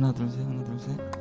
하나 둘 셋, 하나 둘 셋.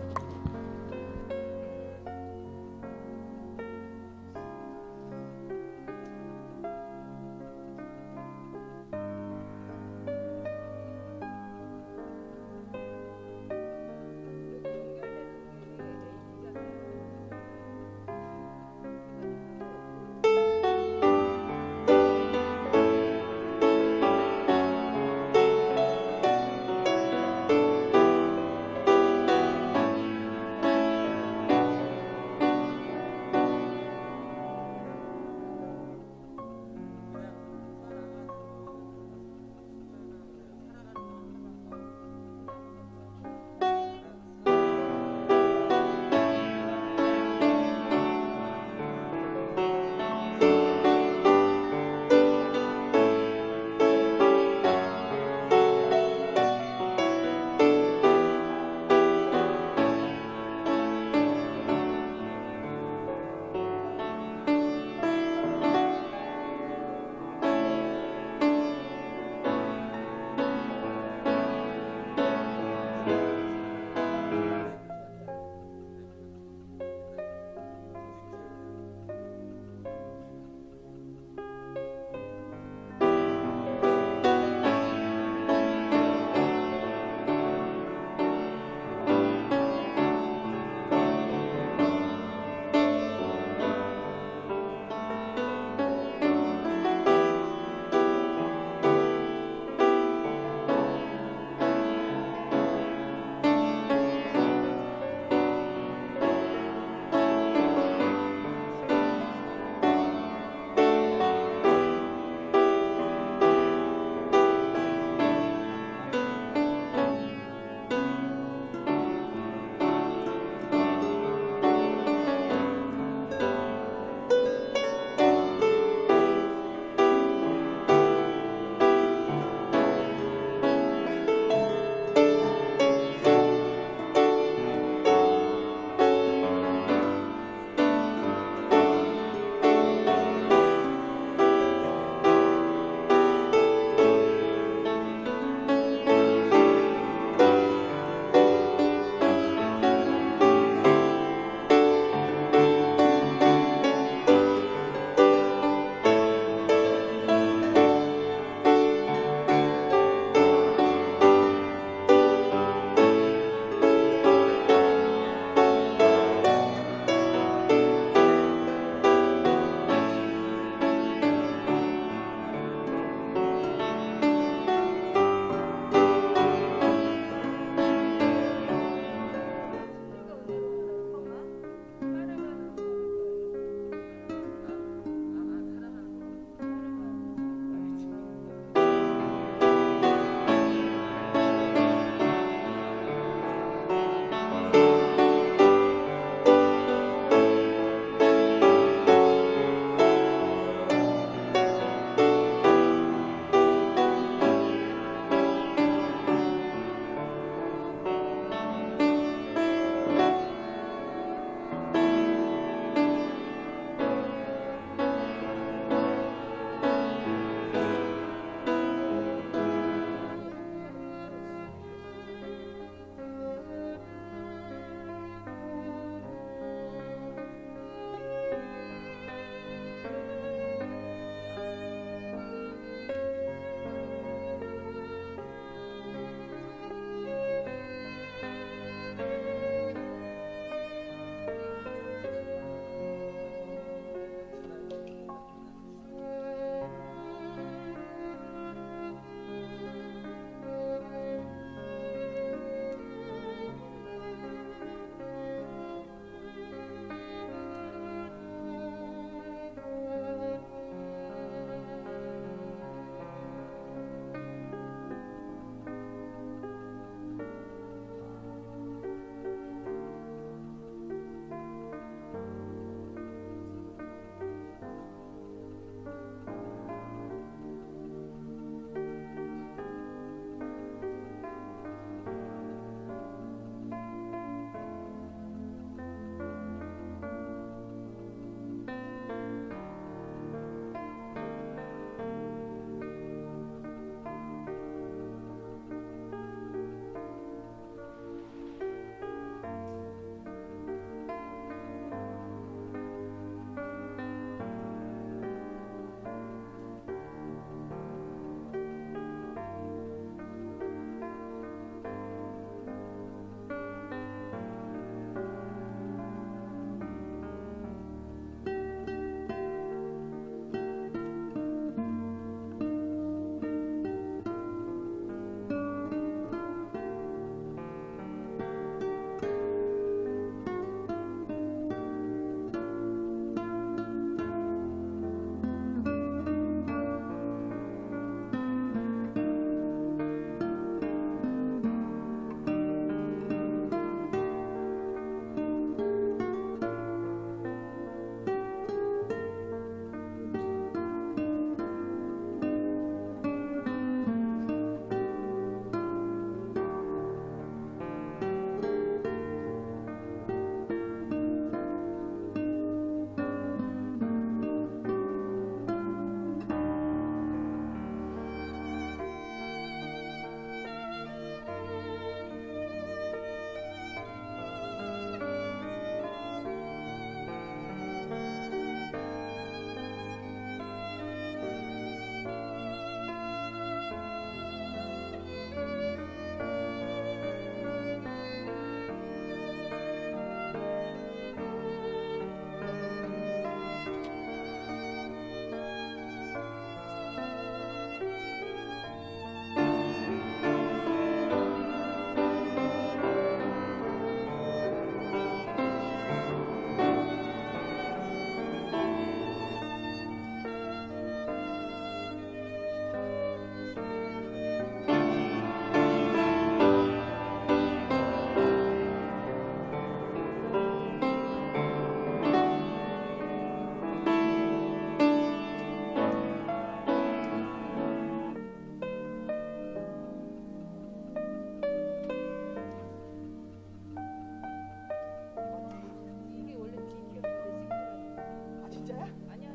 진짜야? 아니야.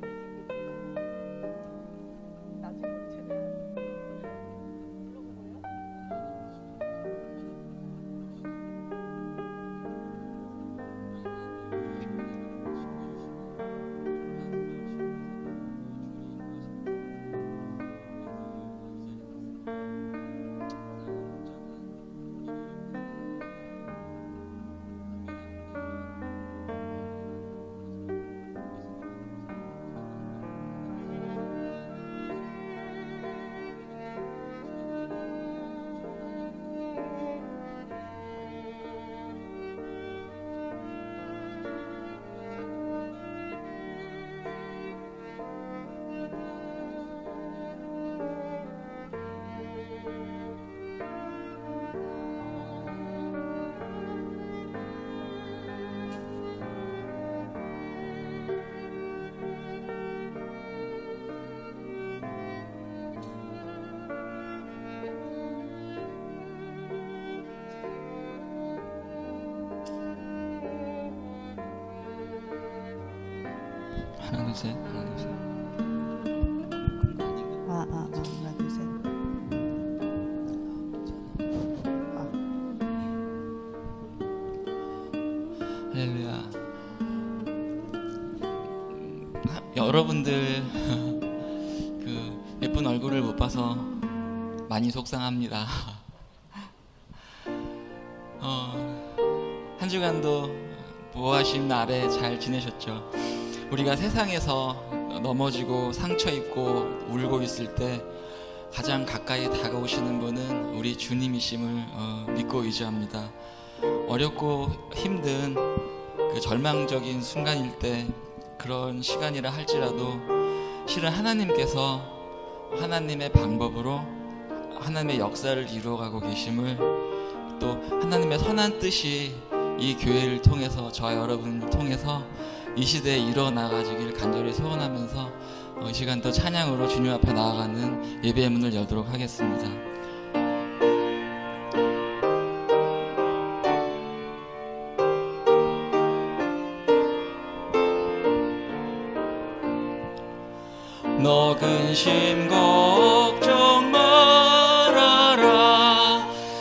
나중에 우리 최대한 불러보고요. 하나 둘 셋, 하나 둘 셋. 하나 둘 셋. 할렐루야. 여러분들 그 예쁜 얼굴을 못 봐서 많이 속상합니다. 한 주간도 보호하심 아래 잘 지내셨죠? 우리가 세상에서 넘어지고 상처 입고 울고 있을 때 가장 가까이 다가오시는 분은 우리 주님이심을 믿고 의지합니다. 어렵고 힘든 그 절망적인 순간일 때 그런 시간이라 할지라도 실은 하나님께서 하나님의 방법으로 하나님의 역사를 이루어가고 계심을, 또 하나님의 선한 뜻이 이 교회를 통해서, 저와 여러분을 통해서 이 시대에 일어나가지길 간절히 소원하면서 이 시간도 찬양으로 주님 앞에 나아가는 예배의 문을 열도록 하겠습니다. 너 근심 걱정 말아라.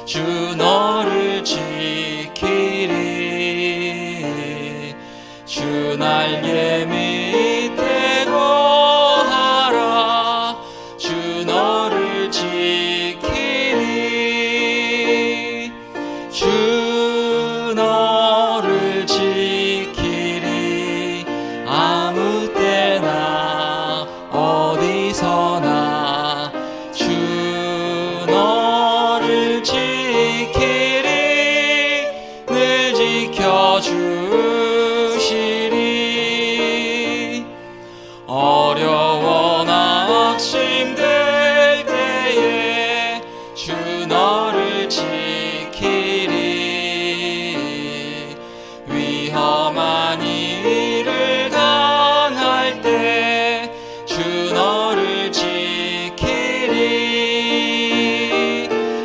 주 너를 지키리. 주 날개 밑에 거하라. 주 너를 지키리. 주 너를 지키리. 아무 때나 어디서나 주 너를 지키리. 늘 지켜주시리. 어려워 낙심될 때에 주 너를 지키리. 위험한 일을 당할 때 주 너를 지키리.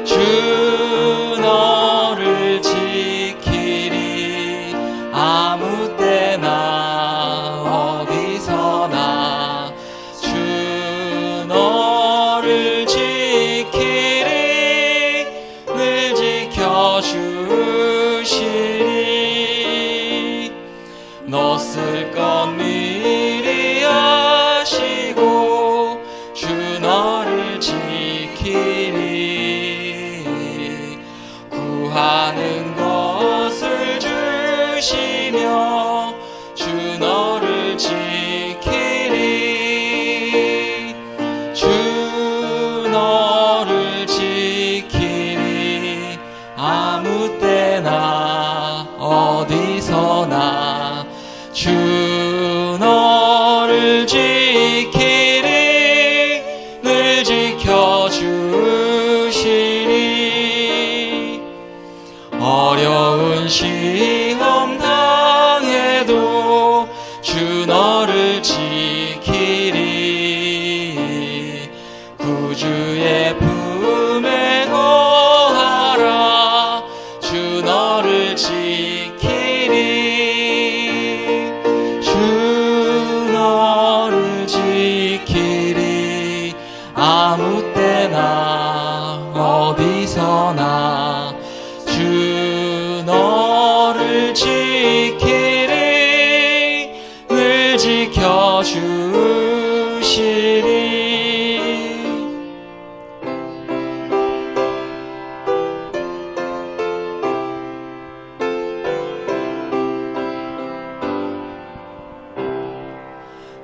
주 너를 지키리. 아무 때나 어디서나 주 너를 지키리. 늘 지켜주시리. 너 쓸 것 미리 아시고 주 너를 지키리. 구하는 것을 주시며 주 너를 지키리. 주 너를 지키리. 아무 때나 어디서나 주 너를 지키리. 늘 지켜주시리. 어려운 시험 당해도 주 너를 지키리. 구주의 품에 거하라. 주 너를 지키리. 주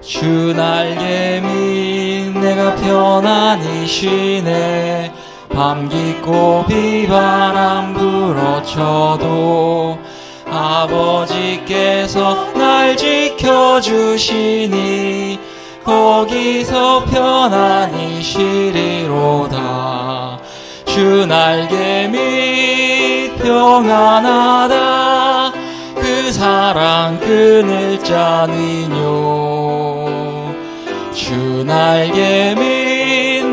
주 날개미 내가 편안히 쉬네. 밤 깊고 비바람 불어쳐도 아버지께서 날 지켜주시니 거기서 편안히 쉬리로다. 주 날개 밑 평안하다. 그 사랑 끊을 자는요. 주 날개 밑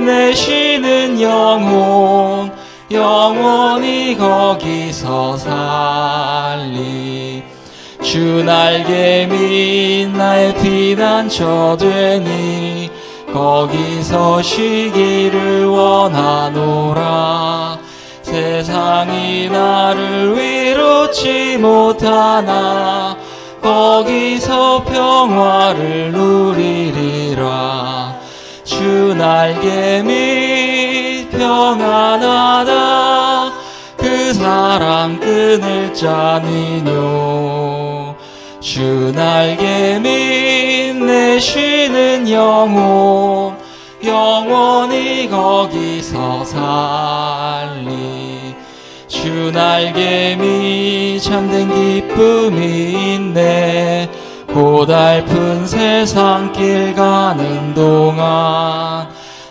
내 쉬는 영혼 영원히 거기서 살리. 주 날개 밑 나의 피난처 되니 거기서 쉬기를 원하노라. 세상이 나를 위롭지 못하나 거기서 평화를 누리리라. 주 날개 밑 평안하다. 그 사랑 끊을 자는요. 주 날개 밑 내 쉬는 영혼 영원히 거기서 살리. 주 날개 밑 참된 기쁨이 있네. 고달픈 세상길 가는 동안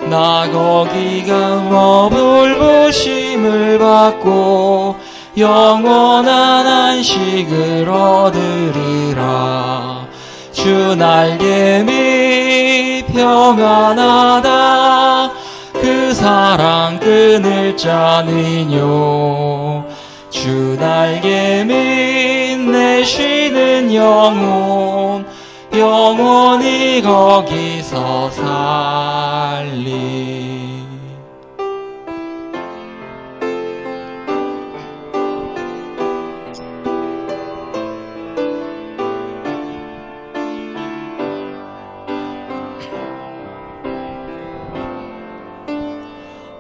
나 거기가 머물보심을 받고 영원한 안식을 얻으리라. 주 날개 밑 평안하다. 그 사랑 끊을 자는요. 주 날개 밑 내 쉬는 영혼 영원히 거기서 살리.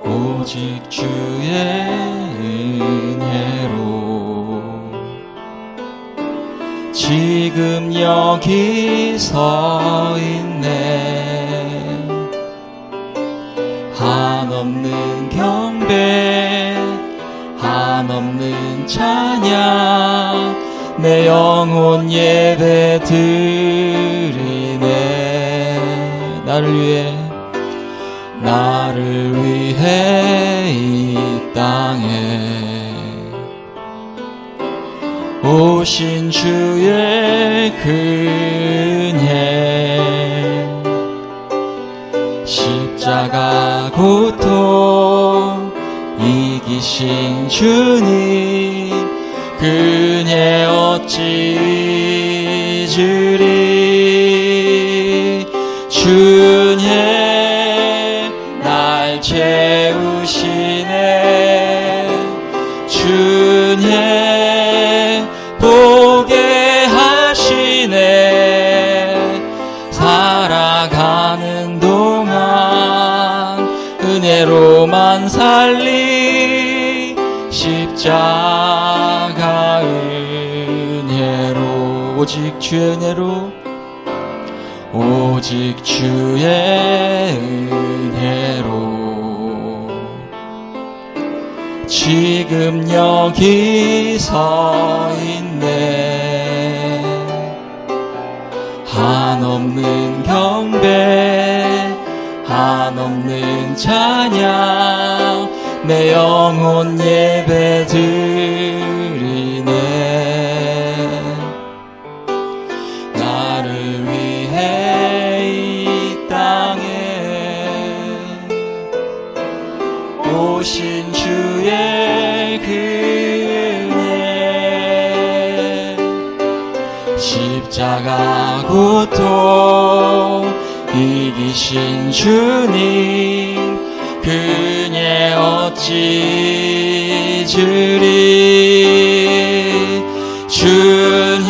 오직 주의 은혜로 지금 여기 서 있네. 한없는 경배 한없는 찬양 내 영혼 예배 드리네. 나를 위해 이 땅에 오신 주의 은혜. 십자가 고통 이기신 주님 은혜 어찌 잊으리. 주님 날 채우시네. 주님 보게 하시네. 살아가는 동안 은혜로만 살리. 십자가 은혜로 오직 주의 은혜로 오직 주의 은혜로 지금 여기 서 있네. 한없는 경배 한없는 찬양 내 영혼 예배 드리네. 나를 위해 이 땅에 오신 주의 은혜. 십자가 고통 이기신 주님 은혜 어찌 잊으리. 주님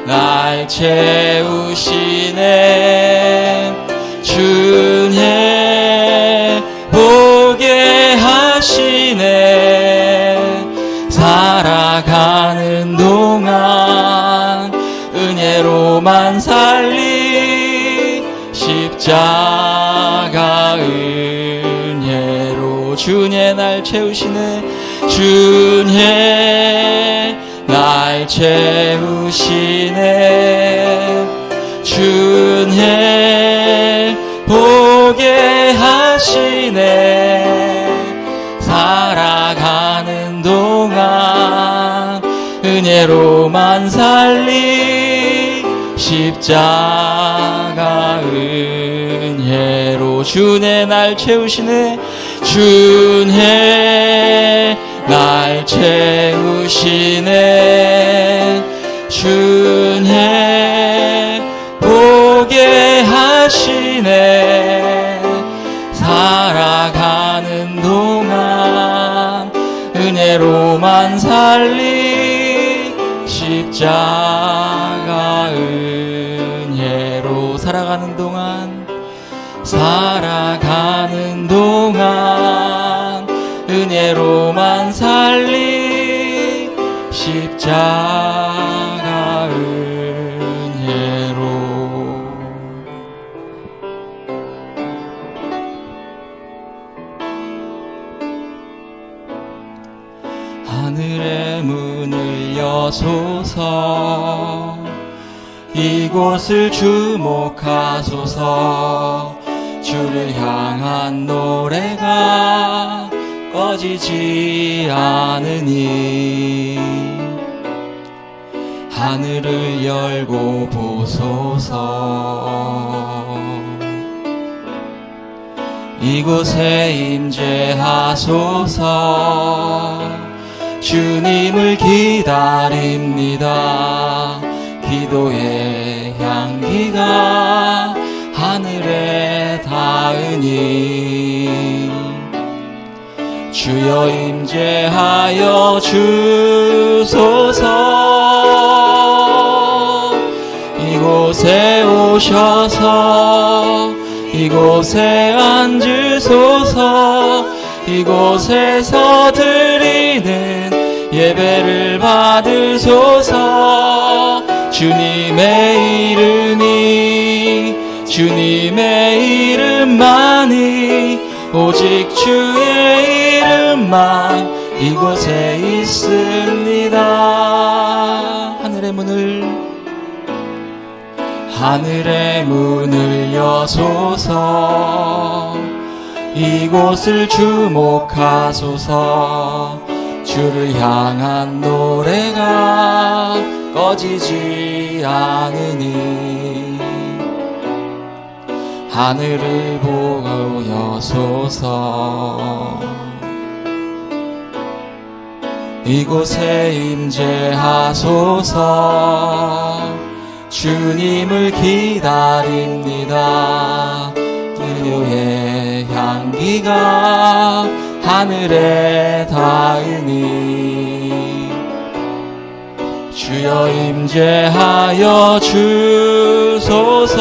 날 채우시네. 하시네. 주님 보게 하시네. 살아가는 동안 은혜로만 살리 십자가 은혜로 주님 날 채우시네. 주님 날 채우시네. 주님 보게 하시네. 살아가는 동안 은혜로만 살리 십자가 은혜로 주님 날 채우시네. 주님 날 채우시네. 주님 보게 하시네. 살아가는 동안 은혜로만 살리 십자가 은혜로 살아가는 동안 은혜로만 살리 십자가 은혜로. 하늘의 문을 여소서. 이곳을 주목하소서. 주를 향한 노래가 꺼지지 않으니 하늘을 열고 보소서. 이곳에 임재하소서. 주님을 기다립니다. 기도의 향기가 하늘에 닿으니 주여 임재하여 주소서. 이곳에 오셔서 이곳에 앉으소서. 이곳에서 드리는 예배를 받으소서. 주님의 이름만이 오직 주의 이름만 이곳에 있습니다. 하늘의 문을 여소서. 이곳을 주목하소서. 주를 향한 노래가 꺼지지 않으니 하늘을 보고 여소서. 이곳에 임재하소서. 주님을 기다립니다. 기도의 향기가 하늘에 닿으니 주여 임재하여 주소서.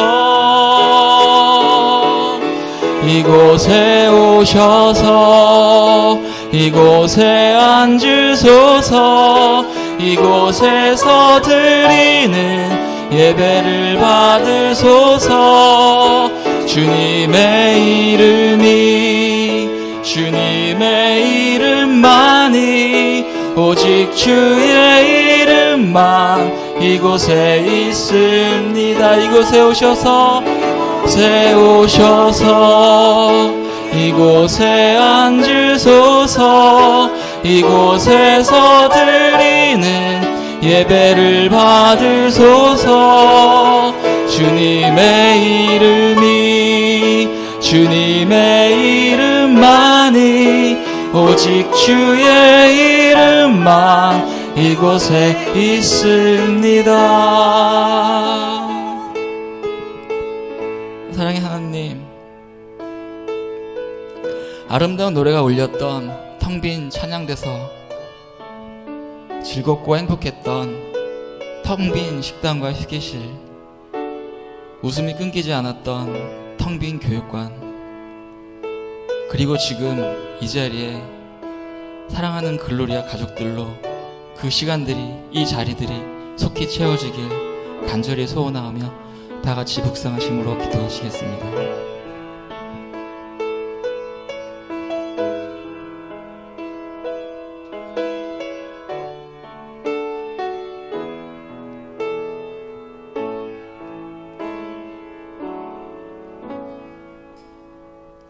이곳에 오셔서 이곳에 앉으소서. 이곳에서 드리는 예배를 받으소서. 주님의 이름만이 오직 주의 이름만 이곳에 있습니다. 이곳에 오셔서 이곳에 앉으소서. 이곳에서 드리는 예배를 받으소서. 주님의 이름만이 오직 주의 이름만 이곳에 있습니다. 사랑의 하나님, 아름다운 노래가 울렸던 텅 빈 찬양대서, 즐겁고 행복했던 텅 빈 식당과 휴게실, 웃음이 끊기지 않았던 텅 빈 교육관, 그리고 지금 이 자리에 사랑하는 글로리아 가족들로 그 시간들이, 이 자리들이 속히 채워지길 간절히 소원하며 다 같이 묵상하심으로 기도하시겠습니다.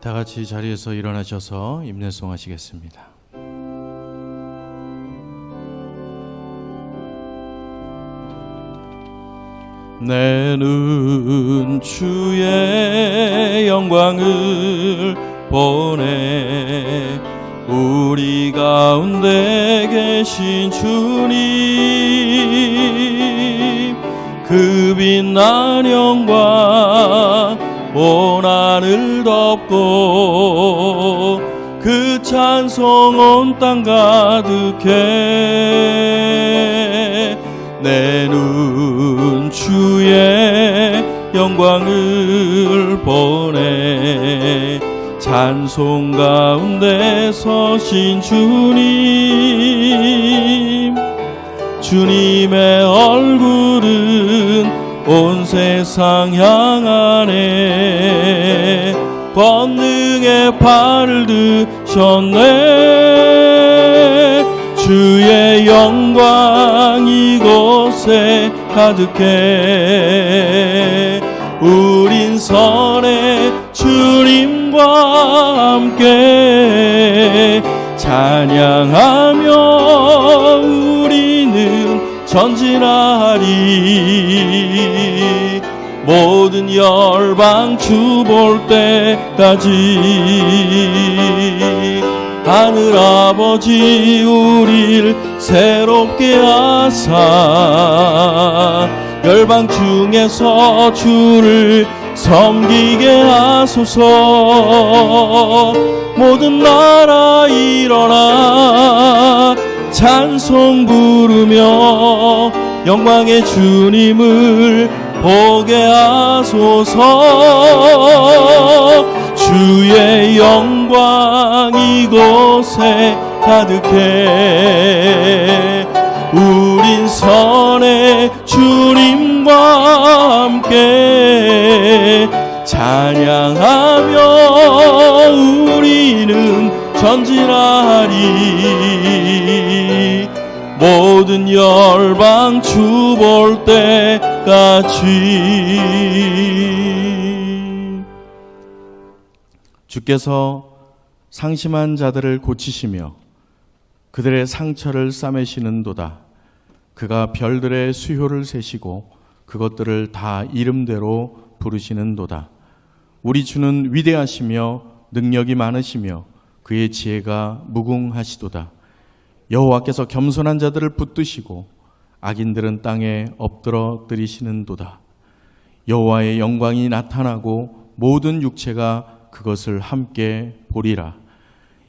다 같이 자리에서 일어나셔서 임내송 하시겠습니다. 내 눈 주의 영광을 보네. 우리 가운데 계신 주님, 그 빛난 영광 온 하늘 덮고 그 찬송 온 땅 가득해. 내 눈 주의 영광을 보네. 찬송 가운데 서신 주님, 주님의 얼굴은 온 세상 향하네. 권능의 팔을 드셨네. 주의 영광 이곳에 가득해. 우린 선의 주님과 함께 찬양하며 우리는 전진하리. 모든 열방 주 볼 때까지 하늘아버지 우릴 새롭게 하사 열방 중에서 주를 섬기게 하소서. 모든 나라 일어나 찬송 부르며 영광의 주님을 보게 하소서. 주의 영광 이곳에 가득해. 우린 선의 주님과 함께 찬양하며 우리는 전진하리. 모든 열방 주 볼 때까지. 주께서 상심한 자들을 고치시며 그들의 상처를 싸매시는도다. 그가 별들의 수효를 세시고 그것들을 다 이름대로 부르시는도다. 우리 주는 위대하시며 능력이 많으시며 그의 지혜가 무궁하시도다. 여호와께서 겸손한 자들을 붙드시고 악인들은 땅에 엎드러뜨리시는도다. 여호와의 영광이 나타나고 모든 육체가 그것을 함께 보리라.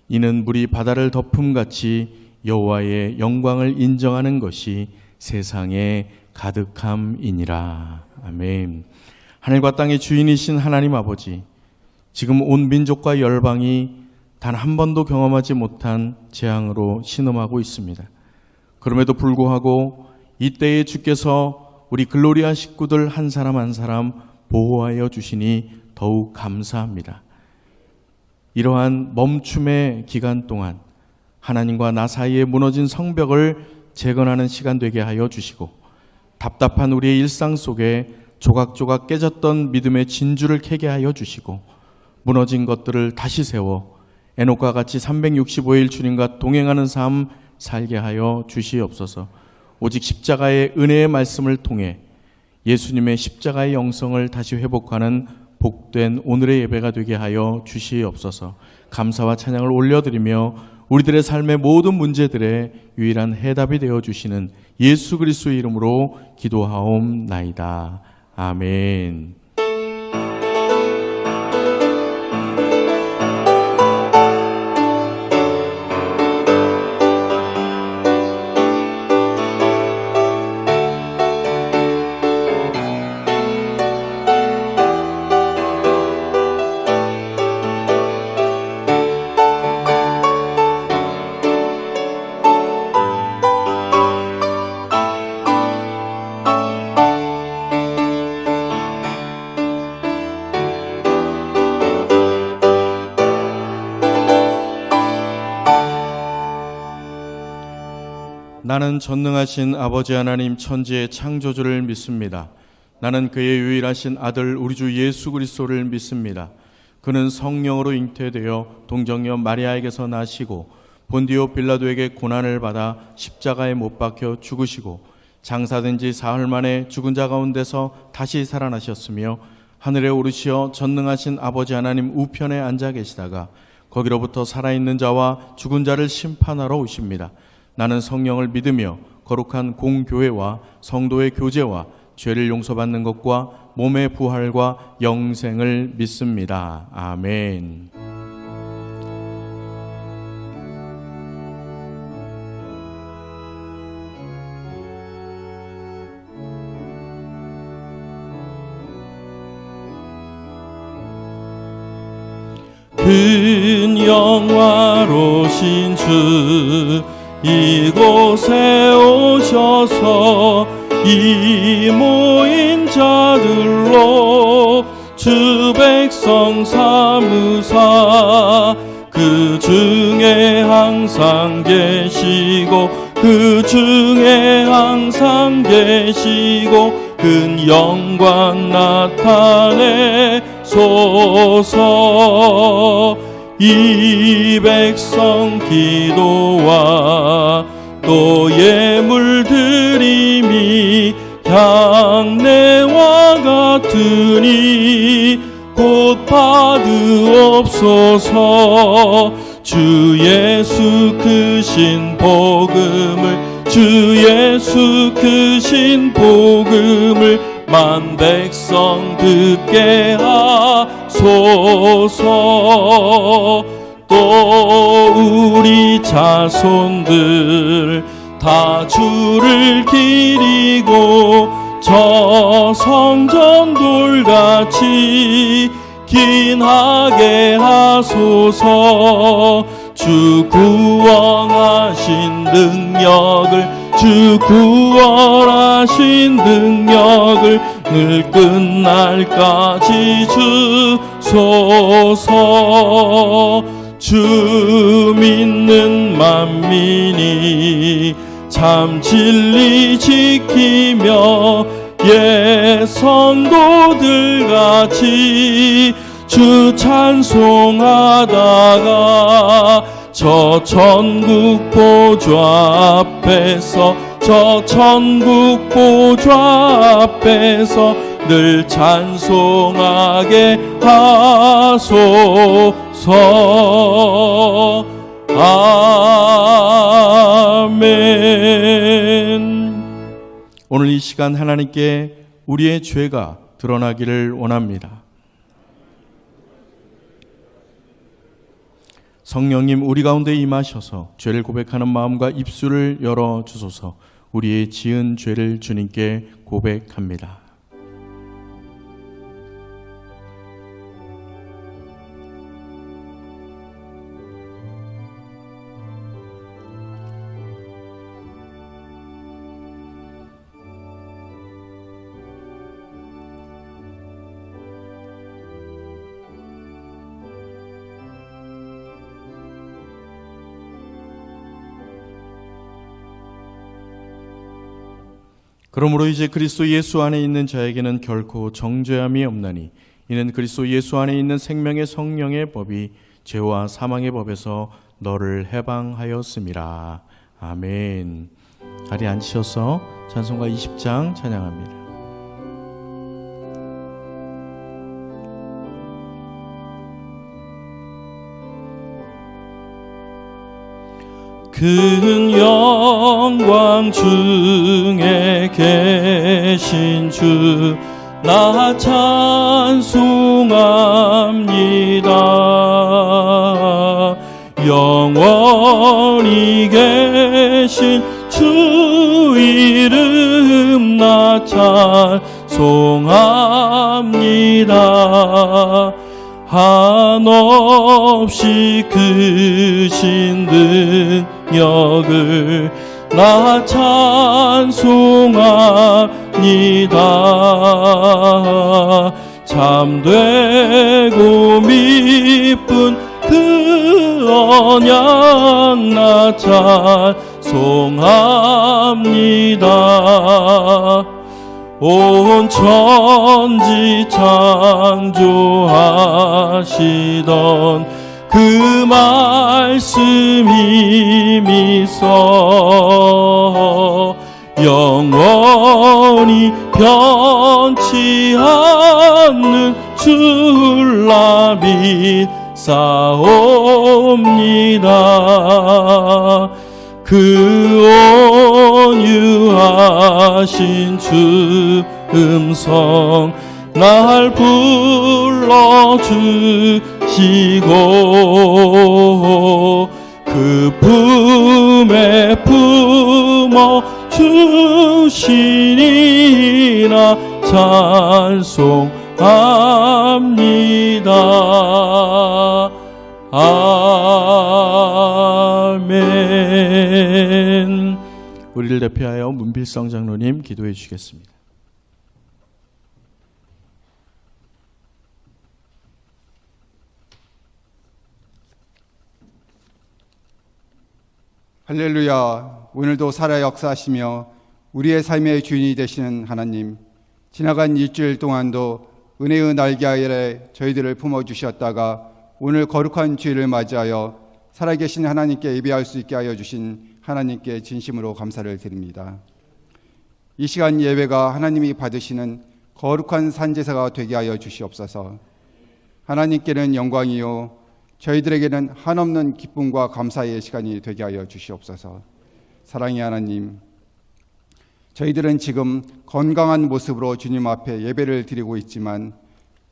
이는 물이 바다를 덮음같이 여호와의 영광을 인정하는 것이 세상에 가득함이니라. 아멘. 하늘과 땅의 주인이신 하나님 아버지, 지금 온 민족과 열방이 단 한 번도 경험하지 못한 재앙으로 신음하고 있습니다. 그럼에도 불구하고 이때에 주께서 우리 글로리아 식구들 한 사람 한 사람 보호하여 주시니 더욱 감사합니다. 이러한 멈춤의 기간 동안 하나님과 나 사이에 무너진 성벽을 재건하는 시간 되게 하여 주시고, 답답한 우리의 일상 속에 조각조각 깨졌던 믿음의 진주를 캐게 하여 주시고, 무너진 것들을 다시 세워 에녹과 같이 365일 주님과 동행하는 삶 살게 하여 주시옵소서. 오직 십자가의 은혜의 말씀을 통해 예수님의 십자가의 영성을 다시 회복하는 복된 오늘의 예배가 되게 하여 주시옵소서. 감사와 찬양을 올려드리며 우리들의 삶의 모든 문제들의 유일한 해답이 되어 주시는 예수 그리스도의 이름으로 기도하옵나이다. 아멘. 나는 전능하신 아버지 하나님 천지의 창조주를 믿습니다. 나는 그의 유일하신 아들 우리 주 예수 그리스도를 믿습니다. 그는 성령으로 잉태되어 동정녀 마리아에게서 나시고 본디오 빌라도에게 고난을 받아 십자가에 못 박혀 죽으시고 장사된 지 사흘 만에 죽은 자 가운데서 다시 살아나셨으며 하늘에 오르시어 전능하신 아버지 하나님 우편에 앉아 계시다가 거기로부터 살아있는 자와 죽은 자를 심판하러 오십니다. 나는 성령을 믿으며 거룩한 공교회와 성도의 교제와 죄를 용서받는 것과 몸의 부활과 영생을 믿습니다. 아멘. 큰 영화로신 주 이곳에 오셔서 이 모인 자들로 주 백성 삼으사 그 중에 항상 계시고 그 중에 항상 계시고 큰 영광 나타내소서. 이 백성 기도와 또 예물 드림이 향내와 같으니 곧 받으옵소서. 주 예수 크신 복음을 주 예수 크신 복음을 만 백성 듣게 하소서. 또 우리 자손들 다 주를 기리고 저 성전돌같이 긴하게 하소서. 주 구원하신 능력을 주 구원하신 능력을 늘 끝날까지 주소서. 주 믿는 만민이 참 진리 지키며 예 성도들 같이 주 찬송하다가 저 천국 보좌 앞에서 저 천국 보좌 앞에서 늘 찬송하게 하소서. 아멘. 오늘 이 시간 하나님께 우리의 죄가 드러나기를 원합니다. 성령님 우리 가운데 임하셔서 죄를 고백하는 마음과 입술을 열어주소서. 우리의 지은 죄를 주님께 고백합니다. 그러므로 이제 그리스도 예수 안에 있는 자에게는 결코 정죄함이 없나니 이는 그리스도 예수 안에 있는 생명의 성령의 법이 죄와 사망의 법에서 너를 해방하였음이라. 아멘. 자리에 앉으셔서 찬송가 20장 찬양합니다. 큰 영광 중에 계신 주 나 찬송합니다. 영원히 계신 주 이름 나 찬송합니다. 한없이 크신 능력을 나 찬송합니다. 참되고 미쁜 그 언약 나 찬송합니다. 찬송합니다. 온 천지 창조하시던 그 말씀이 미서 영원히 변치 않는 줄라 믿사옵니다. 그 온유하신 주 음성 날 불러주시고 그 품에 품어 주시니라 찬송합니다. 아멘. 우리를 대표하여 문필성 장로님 기도해 주시겠습니다. 할렐루야. 오늘도 살아 역사하시며 우리의 삶의 주인이 되시는 하나님, 지나간 일주일 동안도 은혜의 날개 아래 저희들을 품어주셨다가 오늘 거룩한 주일을 맞이하여 살아계신 하나님께 예배할 수 있게 하여 주신 하나님께 진심으로 감사를 드립니다. 이 시간 예배가 하나님이 받으시는 거룩한 산제사가 되게 하여 주시옵소서. 하나님께는 영광이요 저희들에게는 한없는 기쁨과 감사의 시간이 되게 하여 주시옵소서. 사랑의 하나님, 저희들은 지금 건강한 모습으로 주님 앞에 예배를 드리고 있지만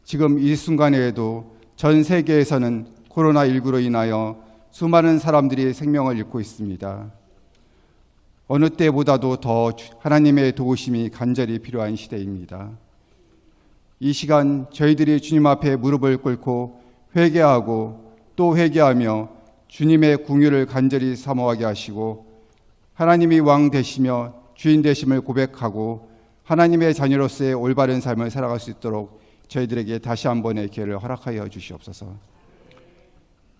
지금 이 순간에도 전 세계에서는 코로나19로 인하여 수많은 사람들이 생명을 잃고 있습니다. 어느 때보다도 더 하나님의 도우심이 간절히 필요한 시대입니다. 이 시간 저희들이 주님 앞에 무릎을 꿇고 회개하고 또 회개하며 주님의 궁유를 간절히 사모하게 하시고 하나님이 왕 되시며 주인 되심을 고백하고 하나님의 자녀로서의 올바른 삶을 살아갈 수 있도록 저희들에게 다시 한 번의 기회를 허락하여 주시옵소서.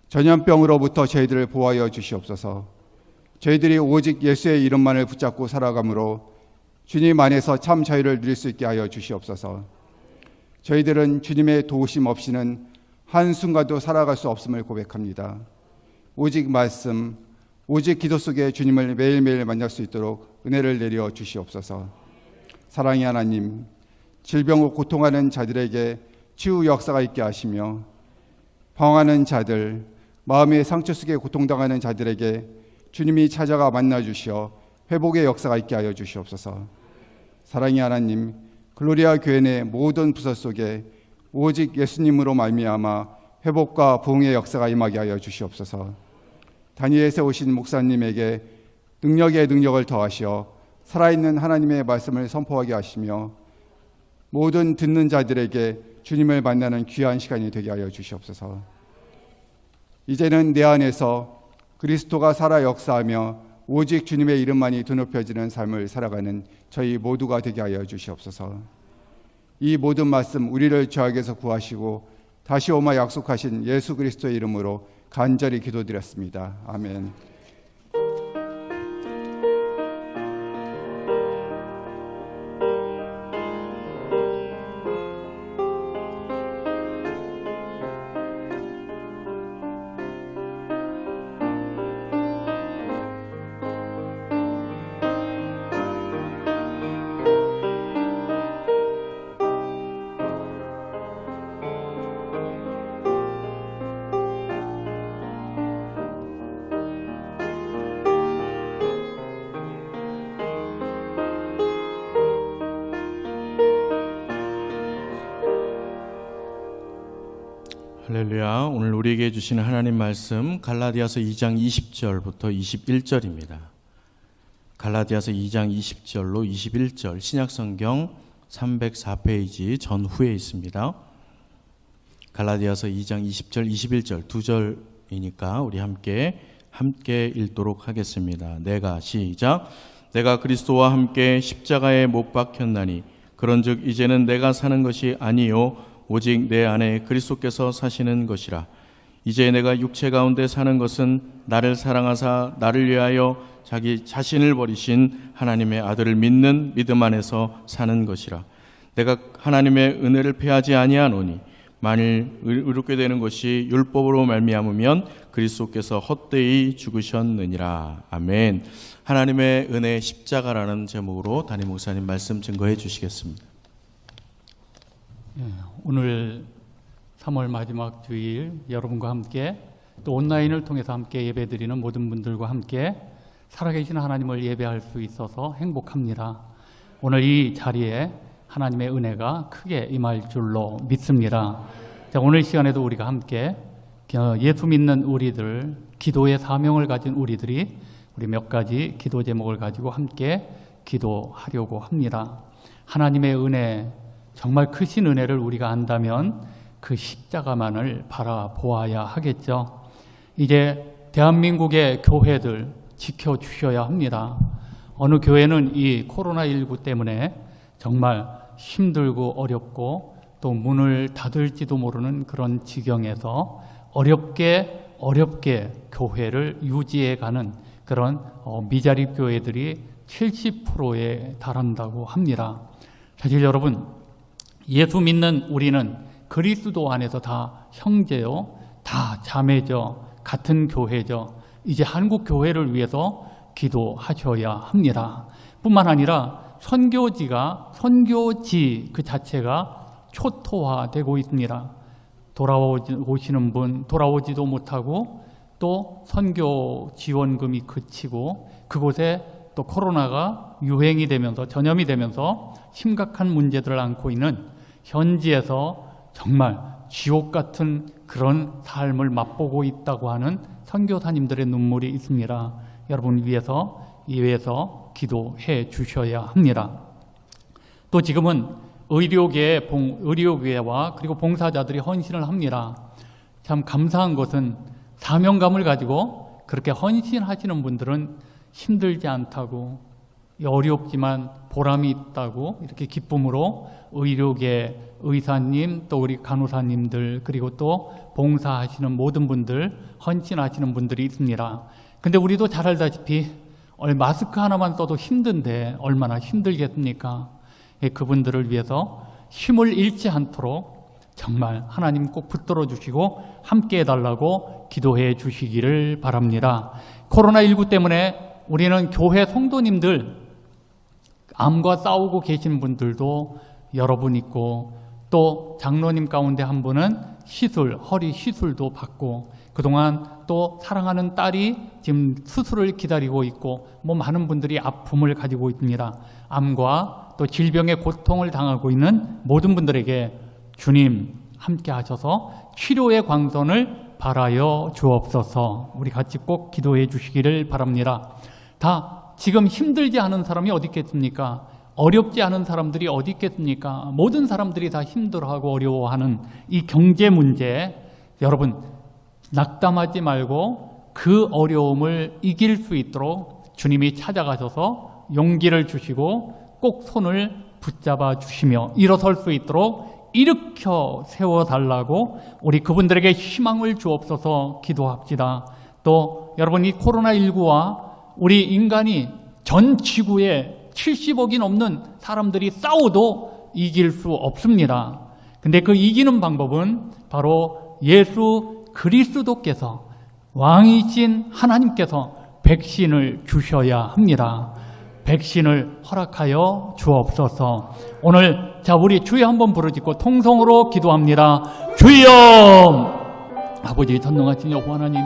전염병으로부터 저희들을 보호하여 주시옵소서. 저희들이 오직 예수의 이름만을 붙잡고 살아가므로 주님 안에서 참 자유를 누릴 수 있게 하여 주시옵소서. 저희들은 주님의 도우심 없이는 한순간도 살아갈 수 없음을 고백합니다. 오직 말씀, 오직 기도 속에 주님을 매일매일 만날 수 있도록 은혜를 내려 주시옵소서. 사랑의 하나님, 질병으로 고통하는 자들에게 치유 역사가 있게 하시며 방황하는 자들, 마음의 상처 속에 고통당하는 자들에게 주님이 찾아가 만나주시어 회복의 역사가 있게 하여 주시옵소서. 사랑의 하나님, 글로리아 교회 내 모든 부서 속에 오직 예수님으로 말미암아 회복과 부흥의 역사가 임하게 하여 주시옵소서. 다니엘에 세우신 목사님에게 능력에 능력을 더하시어 살아있는 하나님의 말씀을 선포하게 하시며 모든 듣는 자들에게 주님을 만나는 귀한 시간이 되게 하여 주시옵소서. 이제는 내 안에서 그리스도가 살아 역사하며 오직 주님의 이름만이 드높여지는 삶을 살아가는 저희 모두가 되게 하여 주시옵소서. 이 모든 말씀 우리를 죄악에서 구하시고 다시 오마 약속하신 예수 그리스도의 이름으로 간절히 기도드렸습니다. 아멘. 할렐루야. 오늘 우리에게 주시는 하나님 말씀 갈라디아서 2장 20절부터 21절입니다. 갈라디아서 2장 20절로 21절 신약성경 304페이지 전후에 있습니다. 갈라디아서 2장 20절 21절 두 절이니까 우리 함께 읽도록 하겠습니다. 내가 시작. 내가 그리스도와 함께 십자가에 못 박혔나니 그런즉 이제는 내가 사는 것이 아니요 오직 내 안에 그리스도께서 사시는 것이라. 이제 내가 육체 가운데 사는 것은 나를 사랑하사 나를 위하여 자기 자신을 버리신 하나님의 아들을 믿는 믿음 안에서 사는 것이라. 내가 하나님의 은혜를 패하지 아니하노니 만일 의롭게 되는 것이 율법으로 말미암으면 그리스도께서 헛되이 죽으셨느니라. 아멘. 하나님의 은혜 십자가라는 제목으로 담임 목사님 말씀 증거해 주시겠습니다. 오늘 3월 마지막 주일 여러분과 함께 또 온라인을 통해서 함께 예배드리는 모든 분들과 함께 살아계신 하나님을 예배할 수 있어서 행복합니다. 오늘 이 자리에 하나님의 은혜가 크게 임할 줄로 믿습니다. 자, 오늘 시간에도 우리가 함께 예수 믿는 우리들, 기도의 사명을 가진 우리들이 우리 몇 가지 기도 제목을 가지고 함께 기도하려고 합니다. 하나님의 은혜, 정말 크신 은혜를 우리가 안다면 그 십자가만을 바라보아야 하겠죠. 이제 대한민국의 교회들 지켜주셔야 합니다. 어느 교회는 이 코로나19 때문에 정말 힘들고 어렵고 또 문을 닫을지도 모르는 그런 지경에서 어렵게 교회를 유지해가는 그런 미자립 교회들이 70%에 달한다고 합니다. 사실 여러분, 예수 믿는 우리는 그리스도 안에서 다 형제요, 다 자매죠, 같은 교회죠. 이제 한국 교회를 위해서 기도하셔야 합니다. 뿐만 아니라 선교지 그 자체가 초토화되고 있습니다. 돌아오시는 분 돌아오지도 못하고 또 선교 지원금이 그치고 그곳에 또 코로나가 유행이 되면서 전염이 되면서 심각한 문제들을 안고 있는 현지에서 정말 지옥 같은 그런 삶을 맛보고 있다고 하는 선교사님들의 눈물이 있습니다. 여러분 위해서 기도해 주셔야 합니다. 또 지금은 의료계와 그리고 봉사자들이 헌신을 합니다. 참 감사한 것은 사명감을 가지고 그렇게 헌신하시는 분들은 힘들지 않다고, 어렵지만 보람이 있다고 이렇게 기쁨으로 의료계 의사님, 또 우리 간호사님들, 그리고 또 봉사하시는 모든 분들, 헌신하시는 분들이 있습니다. 근데 우리도 잘 알다시피 마스크 하나만 써도 힘든데 얼마나 힘들겠습니까? 그분들을 위해서 힘을 잃지 않도록 정말 하나님 꼭 붙들어 주시고 함께 해달라고 기도해 주시기를 바랍니다. 코로나19 때문에 우리는 교회 성도님들, 암과 싸우고 계신 분들도 여러분 있고, 또 장로님 가운데 한 분은 허리 시술도 받고, 그동안 또 사랑하는 딸이 지금 수술을 기다리고 있고, 많은 분들이 아픔을 가지고 있습니다. 암과 또 질병의 고통을 당하고 있는 모든 분들에게 주님 함께 하셔서 치료의 광선을 발하여 주옵소서. 우리 같이 꼭 기도해 주시기를 바랍니다. 다 지금 힘들지 않은 사람이 어디 있겠습니까? 어렵지 않은 사람들이 어디 있겠습니까? 모든 사람들이 다 힘들어하고 어려워하는 이 경제 문제, 여러분 낙담하지 말고 그 어려움을 이길 수 있도록 주님이 찾아가셔서 용기를 주시고 꼭 손을 붙잡아 주시며 일어설 수 있도록 일으켜 세워달라고 우리 그분들에게 희망을 주옵소서 기도합시다. 또 여러분, 이 코로나19와 우리 인간이 전 지구에 70억이 넘는 사람들이 싸워도 이길 수 없습니다. 근데 그 이기는 방법은 바로 예수 그리스도께서, 왕이신 하나님께서 백신을 주셔야 합니다. 백신을 허락하여 주옵소서. 오늘 우리 주여 한번 부르짖고 통성으로 기도합니다. 주여! 아버지 전능하신 여호와 하나님,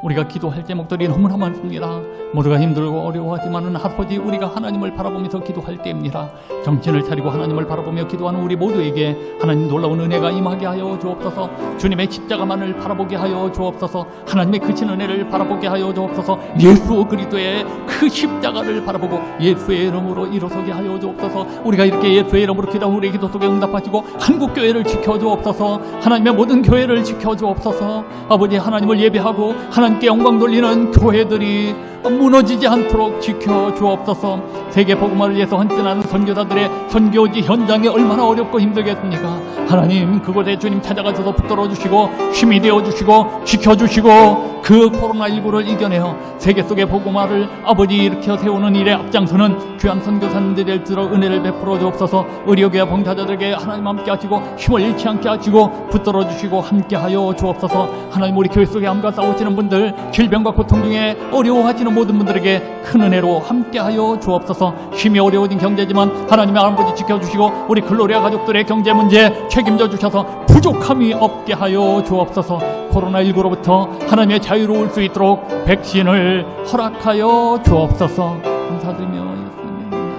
우리가 기도할 제목들이 너무나 많습니다. 모두가 힘들고 어려워하지만은 아버지, 우리가 하나님을 바라보면서 기도할 때입니다. 정신을 차리고 하나님을 바라보며 기도하는 우리 모두에게 하나님 놀라운 은혜가 임하게 하여 주옵소서. 주님의 십자가만을 바라보게 하여 주옵소서. 하나님의 크신 은혜를 바라보게 하여 주옵소서. 예수 그리스도의 그 십자가를 바라보고 예수의 이름으로 일어서게 하여 주옵소서. 우리가 이렇게 예수의 이름으로 기도하는 우리 기도 속에 응답하시고 한국교회를 지켜주옵소서. 하나님의 모든 교회를 지켜주옵소서. 아버지, 하나님을 예배하고 하나님께 영광 돌리는 교회들이 무너지지 않도록 지켜주옵소서. 세계 복음화를 위해서 헌신하는 선교사들의 선교지 현장이 얼마나 어렵고 힘들겠습니까? 하나님, 그곳에 주님 찾아가셔서 붙들어 주시고 힘이 되어 주시고 지켜주시고 그 코로나19를 이겨내어 세계 속의 복음화를 아버지 일으켜 세우는 일에 앞장서는 귀한 선교사님들일수록 은혜를 베풀어 주옵소서. 의료계와 봉사자들에게 하나님 함께 하시고 힘을 잃지 않게 하시고 붙들어 주시고 함께 하여 주옵소서. 하나님, 우리 교회 속에 암과 싸우시는 분들, 질병과 고통 중에 어려워하시는 모든 분들에게 큰 은혜로 함께 하여 주옵소서. 힘이 어려워진 경제지만 하나님의 아버지 지켜주시고 우리 글로리아 가족들의 경제 문제 책임져 주셔서 부족함이 없게 하여 주옵소서. 코로나19로부터 하나님의 자유로울 수 있도록 백신을 허락하여 주옵소서. 감사드리며 예수님의 이름으로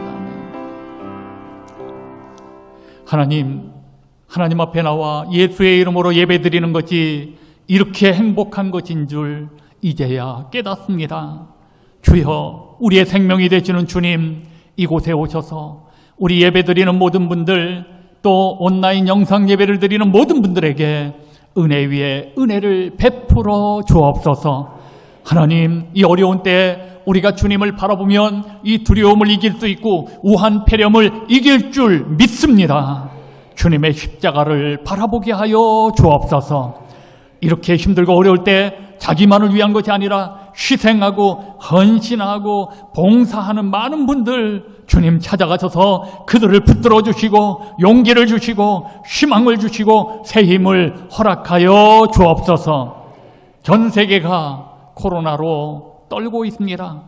아멘. 하나님 앞에 나와 예수의 이름으로 예배드리는 것이 이렇게 행복한 것인 줄 이제야 깨닫습니다. 주여, 우리의 생명이 되시는 주님, 이곳에 오셔서 우리 예배드리는 모든 분들, 또 온라인 영상 예배를 드리는 모든 분들에게 은혜 위에 은혜를 베풀어 주옵소서. 하나님, 이 어려운 때에 우리가 주님을 바라보면 이 두려움을 이길 수 있고 우한 폐렴을 이길 줄 믿습니다. 주님의 십자가를 바라보게 하여 주옵소서. 이렇게 힘들고 어려울 때 자기만을 위한 것이 아니라 희생하고 헌신하고 봉사하는 많은 분들 주님 찾아가셔서 그들을 붙들어 주시고 용기를 주시고 희망을 주시고 새 힘을 허락하여 주옵소서. 전 세계가 코로나로 떨고 있습니다.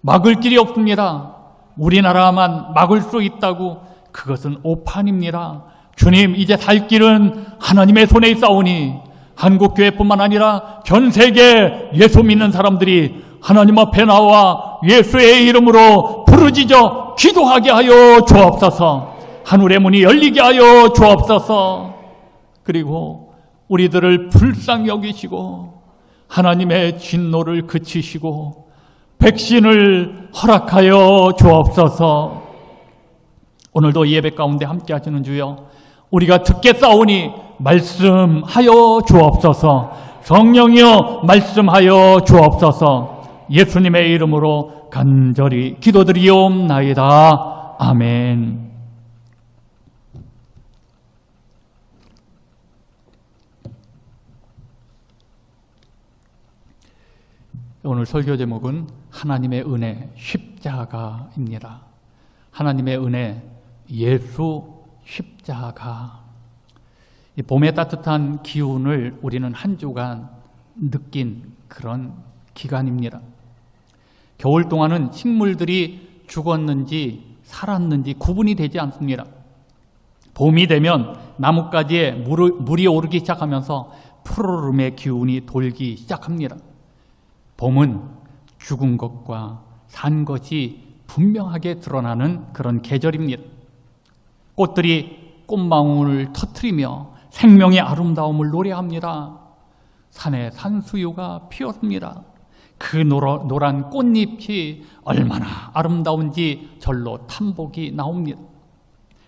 막을 길이 없습니다. 우리나라만 막을 수 있다고, 그것은 오판입니다. 주님, 이제 살 길은 하나님의 손에 있사오니 한국교회뿐만 아니라 전 세계 예수 믿는 사람들이 하나님 앞에 나와 예수의 이름으로 부르짖어 기도하게 하여 주옵소서. 하늘의 문이 열리게 하여 주옵소서. 그리고 우리들을 불쌍히 여기시고 하나님의 진노를 그치시고 백신을 허락하여 주옵소서. 오늘도 예배 가운데 함께 하시는 주여, 우리가 듣겠사오니 말씀하여 주옵소서. 성령이여 말씀하여 주옵소서. 예수님의 이름으로 간절히 기도드리옵나이다. 아멘. 오늘 설교 제목은 하나님의 은혜 십자가입니다. 하나님의 은혜 예수 십자가. 이 봄의 따뜻한 기운을 우리는 한 주간 느낀 그런 기간입니다. 겨울 동안은 식물들이 죽었는지 살았는지 구분이 되지 않습니다. 봄이 되면 나뭇가지에 물이 오르기 시작하면서 푸르름의 기운이 돌기 시작합니다. 봄은 죽은 것과 산 것이 분명하게 드러나는 그런 계절입니다. 꽃들이 꽃망울을 터뜨리며 생명의 아름다움을 노래합니다. 산에 산수유가 피었습니다. 그 노란 꽃잎이 얼마나 아름다운지 절로 탐복이 나옵니다.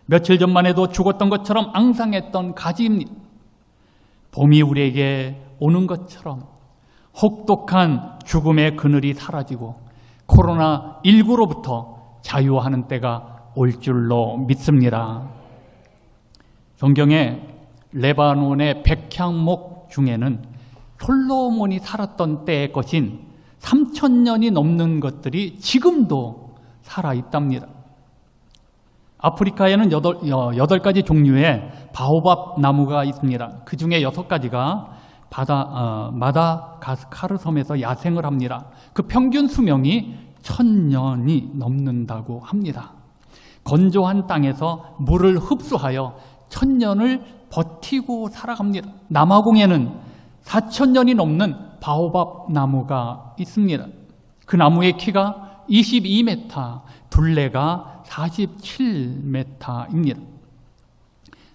며칠 전만 해도 죽었던 것처럼 앙상했던 가지입니다. 봄이 우리에게 오는 것처럼 혹독한 죽음의 그늘이 사라지고 코로나19로부터 자유하는 때가 올 줄로 믿습니다. 성경에 레바논의 백향목 중에는 솔로몬이 살았던 때의 것인 3000년이 넘는 것들이 지금도 살아있답니다. 아프리카에는 8가지 종류의 바오밥 나무가 있습니다. 그 중에 6가지가 마다가스카르 섬에서 야생을 합니다. 그 평균 수명이 1000년이 넘는다고 합니다. 건조한 땅에서 물을 흡수하여 1000년을 버티고 살아갑니다. 남아공에는 4000년이 넘는 바오밥 나무가 있습니다. 그 나무의 키가 22m, 둘레가 47m입니다.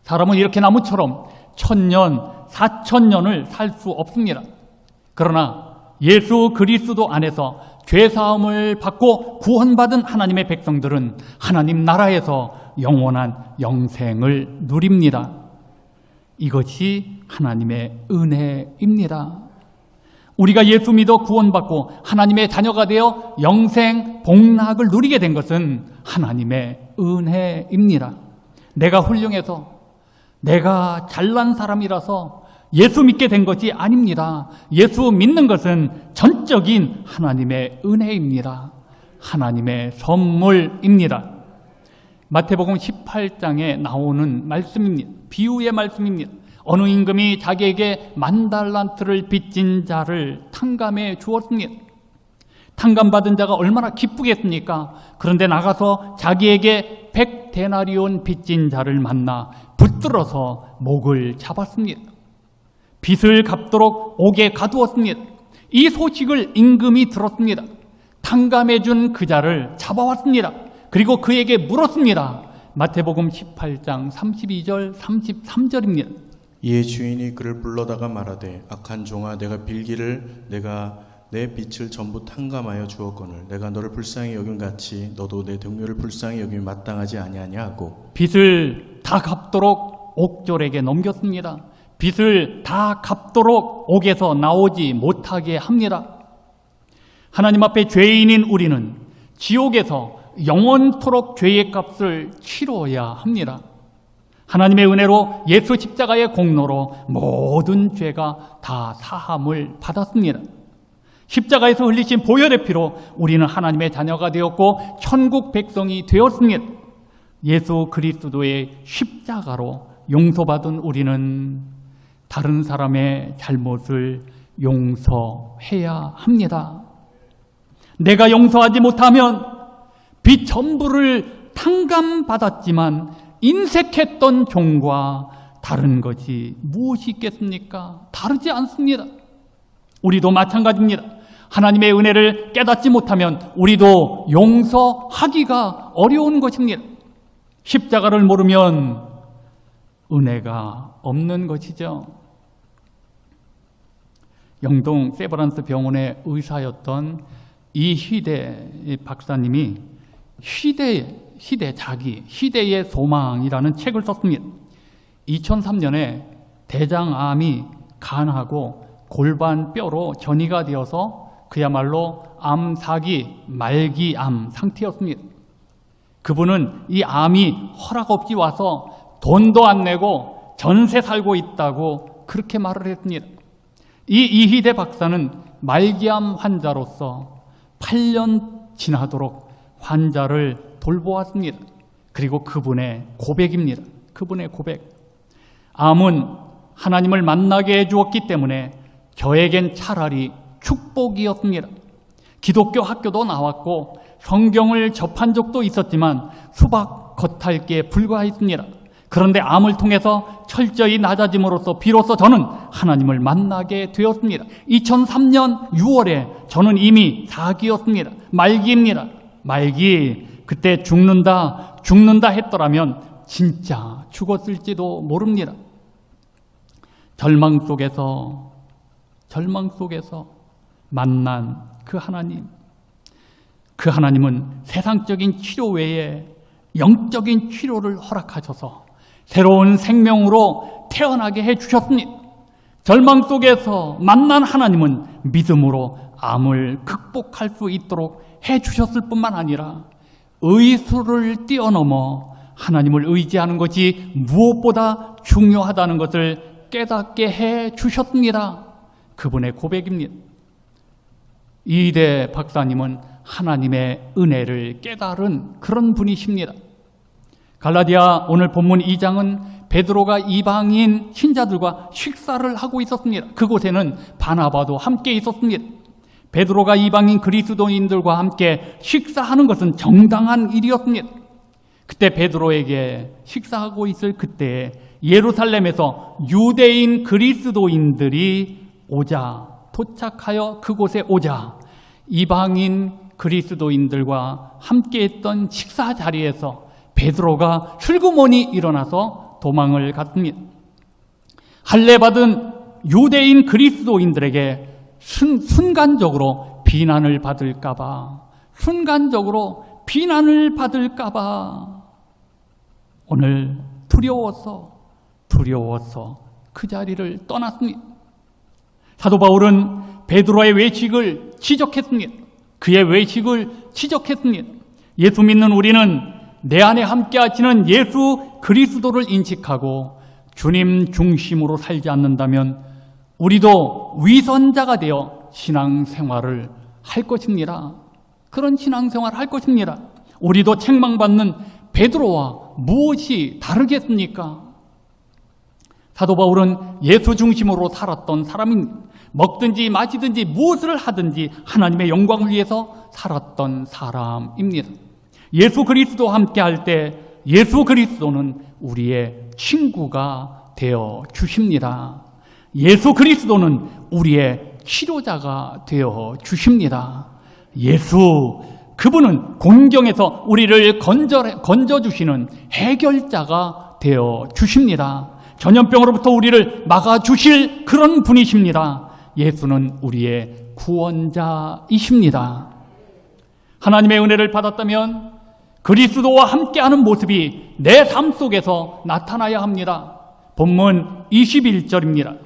사람은 이렇게 나무처럼 1000년, 4000년을 살 수 없습니다. 그러나 예수 그리스도 안에서 죄사함을 받고 구원받은 하나님의 백성들은 하나님 나라에서 영원한 영생을 누립니다. 이것이 하나님의 은혜입니다. 우리가 예수 믿어 구원받고 하나님의 자녀가 되어 영생 복락을 누리게 된 것은 하나님의 은혜입니다. 내가 훌륭해서, 내가 잘난 사람이라서 예수 믿게 된 것이 아닙니다. 예수 믿는 것은 전적인 하나님의 은혜입니다. 하나님의 선물입니다. 마태복음 18장에 나오는 말씀입니다. 비유의 말씀입니다. 어느 임금이 자기에게 10,000달란트를 빚진 자를 탕감해 주었습니다. 탕감받은 자가 얼마나 기쁘겠습니까? 그런데 나가서 자기에게 100데나리온 빚진 자를 만나 붙들어서 목을 잡았습니다. 빚을 갚도록 옥에 가두었습니다. 이 소식을 임금이 들었습니다. 탕감해 준 그 자를 잡아왔습니다. 그리고 그에게 물었습니다. 마태복음 18장 32절 33절입니다. 이에 주인이 그를 불러다가 말하되 악한 종아 내가 빌기를 내가 내 빚을 전부 탕감하여 주었거늘 내가 너를 불쌍히 여김같이 너도 내 동료를 불쌍히 여김이 마땅하지 아니하냐 하고 빚을 다 갚도록 옥졸에게 넘겼습니다. 빚을 다 갚도록 옥에서 나오지 못하게 합니다. 하나님 앞에 죄인인 우리는 지옥에서 영원토록 죄의 값을 치러야 합니다. 하나님의 은혜로 예수 십자가의 공로로 모든 죄가 다 사함을 받았습니다. 십자가에서 흘리신 보혈의 피로 우리는 하나님의 자녀가 되었고 천국 백성이 되었습니다. 예수 그리스도의 십자가로 용서받은 우리는 다른 사람의 잘못을 용서해야 합니다. 내가 용서하지 못하면 빚 전부를 탕감받았지만 인색했던 종과 다른 것이 무엇이 있겠습니까? 다르지 않습니다. 우리도 마찬가지입니다. 하나님의 은혜를 깨닫지 못하면 우리도 용서하기가 어려운 것입니다. 십자가를 모르면 은혜가 없는 것이죠. 영동 세브란스 병원의 의사였던 이희대 박사님이 시대의 소망이라는 책을 썼습니다. 2003년에 대장암이 간하고 골반뼈로 전이가 되어서 그야말로 암사기 말기암 상태였습니다. 그분은 이 암이 허락 없이 와서 돈도 안 내고 전세 살고 있다고 그렇게 말을 했습니다. 이 이희대 박사는 말기암 환자로서 8년 지나도록 환자를 돌보았습니다. 그리고 그분의 고백입니다. 그분의 고백. 암은 하나님을 만나게 해주었기 때문에 저에겐 차라리 축복이었습니다. 기독교 학교도 나왔고 성경을 접한 적도 있었지만 수박 겉핥기에 불과했습니다. 그런데 암을 통해서 철저히 낮아짐으로써 비로소 저는 하나님을 만나게 되었습니다. 2003년 6월에 저는 이미 사기였습니다. 말기입니다. 말기. 그때 죽는다 했더라면 진짜 죽었을지도 모릅니다. 절망 속에서 만난 그 하나님은 세상적인 치료 외에 영적인 치료를 허락하셔서 새로운 생명으로 태어나게 해주셨습니다. 절망 속에서 만난 하나님은 믿음으로 암을 극복할 수 있도록 해주셨을 뿐만 아니라 의술을 뛰어넘어 하나님을 의지하는 것이 무엇보다 중요하다는 것을 깨닫게 해주셨습니다. 그분의 고백입니다. 이희대 박사님은 하나님의 은혜를 깨달은 그런 분이십니다. 갈라디아 오늘 본문 2장은 베드로가 이방인 신자들과 식사를 하고 있었습니다. 그곳에는 바나바도 함께 있었습니다. 베드로가 이방인 그리스도인들과 함께 식사하는 것은 정당한 일이었습니다. 그때 베드로에게 식사하고 있을 그때에 예루살렘에서 유대인 그리스도인들이 도착하여 그곳에 오자 이방인 그리스도인들과 함께했던 식사 자리에서 베드로가 슬그머니 일어나서 도망을 갔습니다. 할례받은 유대인 그리스도인들에게 순간적으로 비난을 받을까봐 오늘 두려워서 그 자리를 떠났습니다. 사도 바울은 베드로의 외식을 지적했습니다. 그의 외식을 지적했습니다. 예수 믿는 우리는 내 안에 함께 하시는 예수 그리스도를 인식하고 주님 중심으로 살지 않는다면 우리도 위선자가 되어 신앙생활을 할 것입니다. 그런 신앙생활을 할 것입니다. 우리도 책망받는 베드로와 무엇이 다르겠습니까? 사도 바울은 예수 중심으로 살았던 사람입니다. 먹든지 마시든지 무엇을 하든지 하나님의 영광을 위해서 살았던 사람입니다. 예수 그리스도와 함께 할 때 예수 그리스도는 우리의 친구가 되어 주십니다. 예수 그리스도는 우리의 치료자가 되어 주십니다. 그분은 공경에서 우리를 건져주시는 해결자가 되어 주십니다. 전염병으로부터 우리를 막아주실 그런 분이십니다. 예수는 우리의 구원자이십니다. 하나님의 은혜를 받았다면 그리스도와 함께하는 모습이 내 삶 속에서 나타나야 합니다. 본문 21절입니다.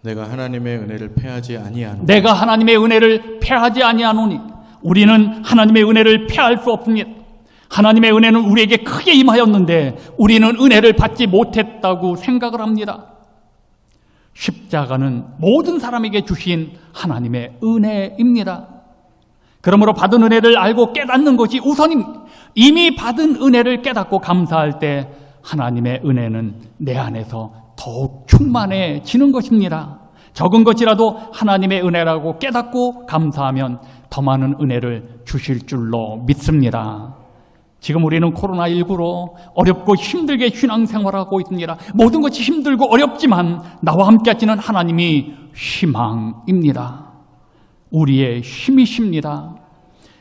내가 하나님의 은혜를 패하지 아니하노니 내가 하나님의 은혜를 패하지 아니하노니 우리는 하나님의 은혜를 패할 수 없습니다. 하나님의 은혜는 우리에게 크게 임하였는데 우리는 은혜를 받지 못했다고 생각을 합니다. 십자가는 모든 사람에게 주신 하나님의 은혜입니다. 그러므로 받은 은혜를 알고 깨닫는 것이 우선입니다. 이미 받은 은혜를 깨닫고 감사할 때 하나님의 은혜는 내 안에서 더욱 충만해지는 것입니다. 적은 것이라도 하나님의 은혜라고 깨닫고 감사하면 더 많은 은혜를 주실 줄로 믿습니다. 지금 우리는 코로나19로 어렵고 힘들게 신앙생활하고 있습니다. 모든 것이 힘들고 어렵지만 나와 함께 하시는 하나님이 희망입니다. 우리의 힘이십니다.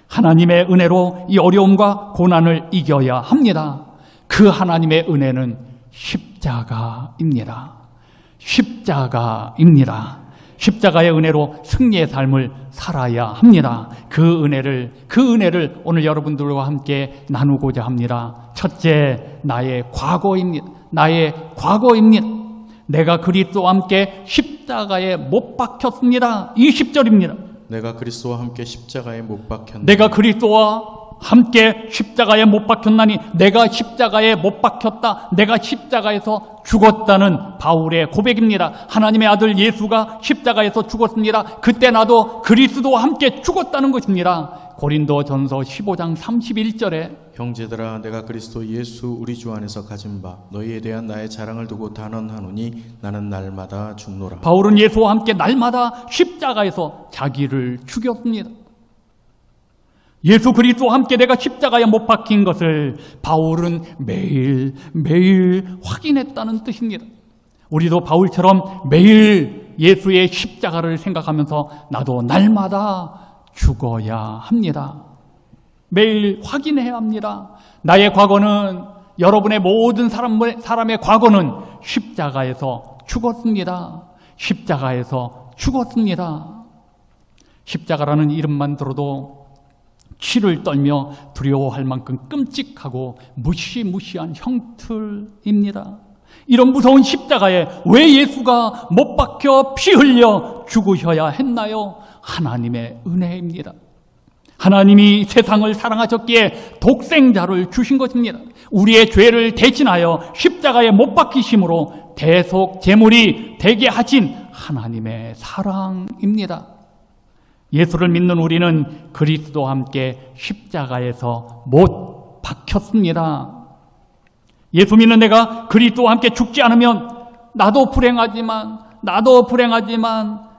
하나님의 은혜로 이 어려움과 고난을 이겨야 합니다. 그 하나님의 은혜는 십자가입니다. 십자가입니다. 십자가의 은혜로 승리의 삶을 살아야 합니다. 그 은혜를 오늘 여러분들과 함께 나누고자 합니다. 첫째, 나의 과거입니다. 내가 그리스도와 함께 십자가에 못 박혔습니다. 20절입니다. 내가 그리스도와 함께 십자가에 못 박혔나니 내가 그리스도와 함께 십자가에 못 박혔나니 내가 십자가에 못 박혔다. 내가 십자가에서 죽었다는 바울의 고백입니다. 하나님의 아들 예수가 십자가에서 죽었습니다. 그때 나도 그리스도와 함께 죽었다는 것입니다. 고린도전서 15장 31절에 형제들아 내가 그리스도 예수 우리 주 안에서 가진 바 너희에 대한 나의 자랑을 두고 단언하노니 나는 날마다 죽노라. 바울은 예수와 함께 날마다 십자가에서 자기를 죽였습니다. 예수 그리스도와 함께 내가 십자가에 못 박힌 것을 바울은 매일 확인했다는 뜻입니다. 우리도 바울처럼 매일 예수의 십자가를 생각하면서 나도 날마다 죽어야 합니다. 매일 확인해야 합니다. 나의 과거는, 여러분의 모든 사람의 과거는 십자가에서 죽었습니다. 십자가에서 죽었습니다. 십자가라는 이름만 들어도 치를 떨며 두려워할 만큼 끔찍하고 무시무시한 형틀입니다. 이런 무서운 십자가에 왜 예수가 못 박혀 피 흘려 죽으셔야 했나요? 하나님의 은혜입니다. 하나님이 세상을 사랑하셨기에 독생자를 주신 것입니다. 우리의 죄를 대신하여 십자가에 못 박히심으로 대속 제물이 되게 하신 하나님의 사랑입니다. 예수를 믿는 우리는 그리스도와 함께 십자가에서 못 박혔습니다. 예수 믿는 내가 그리스도와 함께 죽지 않으면 나도 불행하지만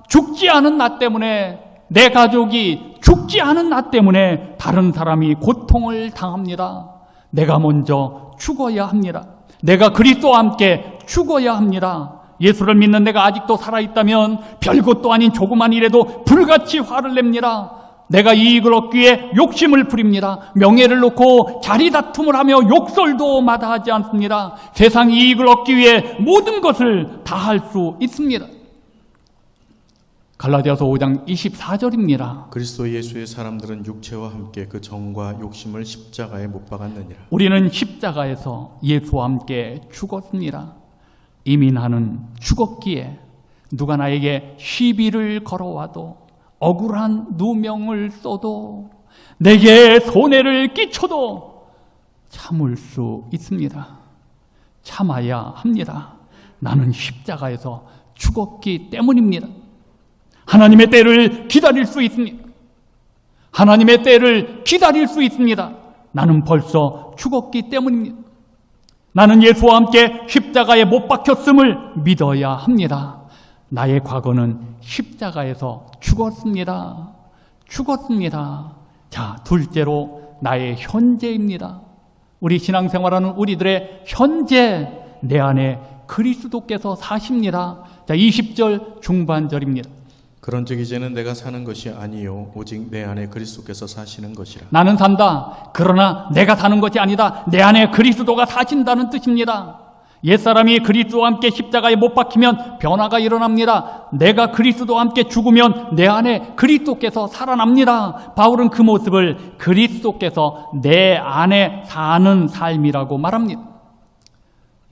죽지 않은 나 때문에, 내 가족이 죽지 않은 나 때문에 다른 사람이 고통을 당합니다. 내가 먼저 죽어야 합니다. 내가 그리스도와 함께 죽어야 합니다. 예수를 믿는 내가 아직도 살아있다면 별것도 아닌 조그만 일에도 불같이 화를 냅니다. 내가 이익을 얻기 위해 욕심을 부립니다. 명예를 놓고 자리다툼을 하며 욕설도 마다하지 않습니다. 세상 이익을 얻기 위해 모든 것을 다 할 수 있습니다. 갈라디아서 5장 24절입니다. 그리스도 예수의 사람들은 육체와 함께 그 정과 욕심을 십자가에 못 박았느니라. 우리는 십자가에서 예수와 함께 죽었습니다. 이미 나는 죽었기에 누가 나에게 시비를 걸어와도 억울한 누명을 써도 내게 손해를 끼쳐도 참을 수 있습니다. 참아야 합니다. 나는 십자가에서 죽었기 때문입니다. 하나님의 때를 기다릴 수 있습니다. 하나님의 때를 기다릴 수 있습니다. 나는 벌써 죽었기 때문입니다. 나는 예수와 함께 십자가에 못 박혔음을 믿어야 합니다. 나의 과거는 십자가에서 죽었습니다. 죽었습니다. 자, 둘째로 나의 현재입니다. 우리 신앙생활하는 우리들의 현재, 내 안에 그리스도께서 사십니다. 자, 20절 중반절입니다. 그런즉 이제는 내가 사는 것이 아니요 오직 내 안에 그리스도께서 사시는 것이라. 나는 산다. 그러나 내가 사는 것이 아니다. 내 안에 그리스도가 사신다는 뜻입니다. 옛사람이 그리스도와 함께 십자가에 못 박히면 변화가 일어납니다. 내가 그리스도와 함께 죽으면 내 안에 그리스도께서 살아납니다. 바울은 그 모습을 그리스도께서 내 안에 사는 삶이라고 말합니다.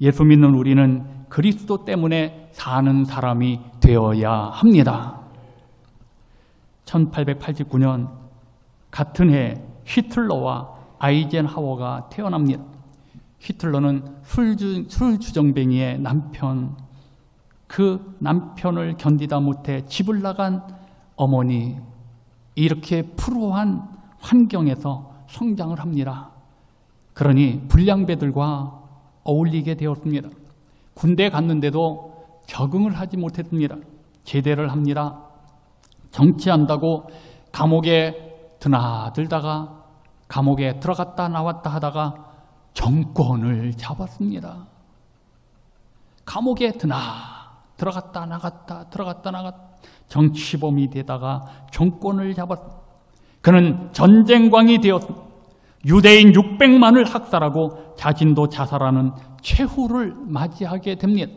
예수 믿는 우리는 그리스도 때문에 사는 사람이 되어야 합니다. 1889년 같은 해 히틀러와 아이젠하워가 태어납니다. 히틀러는 술주정뱅이의 남편, 그 남편을 견디다 못해 집을 나간 어머니, 이렇게 불우한 환경에서 성장을 합니다. 그러니 불량배들과 어울리게 되었습니다. 군대에 갔는데도 적응을 하지 못했습니다. 제대를 합니다. 정치한다고 감옥에 드나들다가 감옥에 들어갔다 나왔다 하다가 정권을 잡았습니다. 감옥에 들어갔다 나갔다 정치범이 되다가 정권을 잡았습니다. 그는 전쟁광이 되었습니다. 유대인 600만을 학살하고 자신도 자살하는 최후를 맞이하게 됩니다.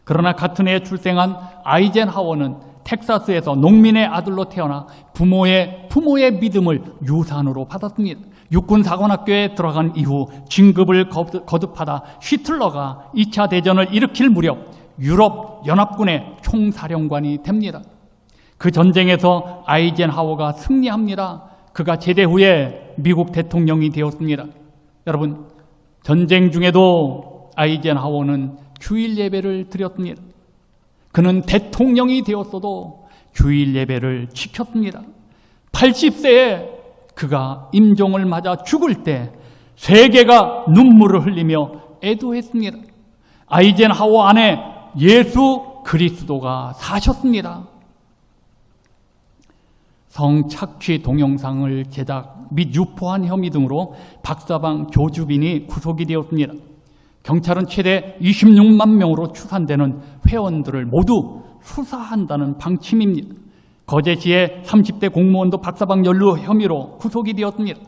그러나 같은 해에 출생한 아이젠하워는 텍사스에서 농민의 아들로 태어나 부모의 믿음을 유산으로 받았습니다. 육군사관학교에 들어간 이후 진급을 거듭하다 히틀러가 2차 대전을 일으킬 무렵 유럽 연합군의 총사령관이 됩니다. 그 전쟁에서 아이젠하워가 승리합니다. 그가 제대 후에 미국 대통령이 되었습니다. 여러분, 전쟁 중에도 아이젠하워는 주일 예배를 드렸습니다. 그는 대통령이 되었어도 주일 예배를 지켰습니다. 80세에 그가 임종을 맞아 죽을 때 세계가 눈물을 흘리며 애도했습니다. 아이젠하워 안에 예수 그리스도가 사셨습니다. 성착취 동영상을 제작 및 유포한 혐의 등으로 박사방 조주빈이 구속이 되었습니다. 경찰은 최대 26만 명으로 추산되는 회원들을 모두 수사한다는 방침입니다. 거제시의 30대 공무원도 박사방 연루 혐의로 구속이 되었습니다.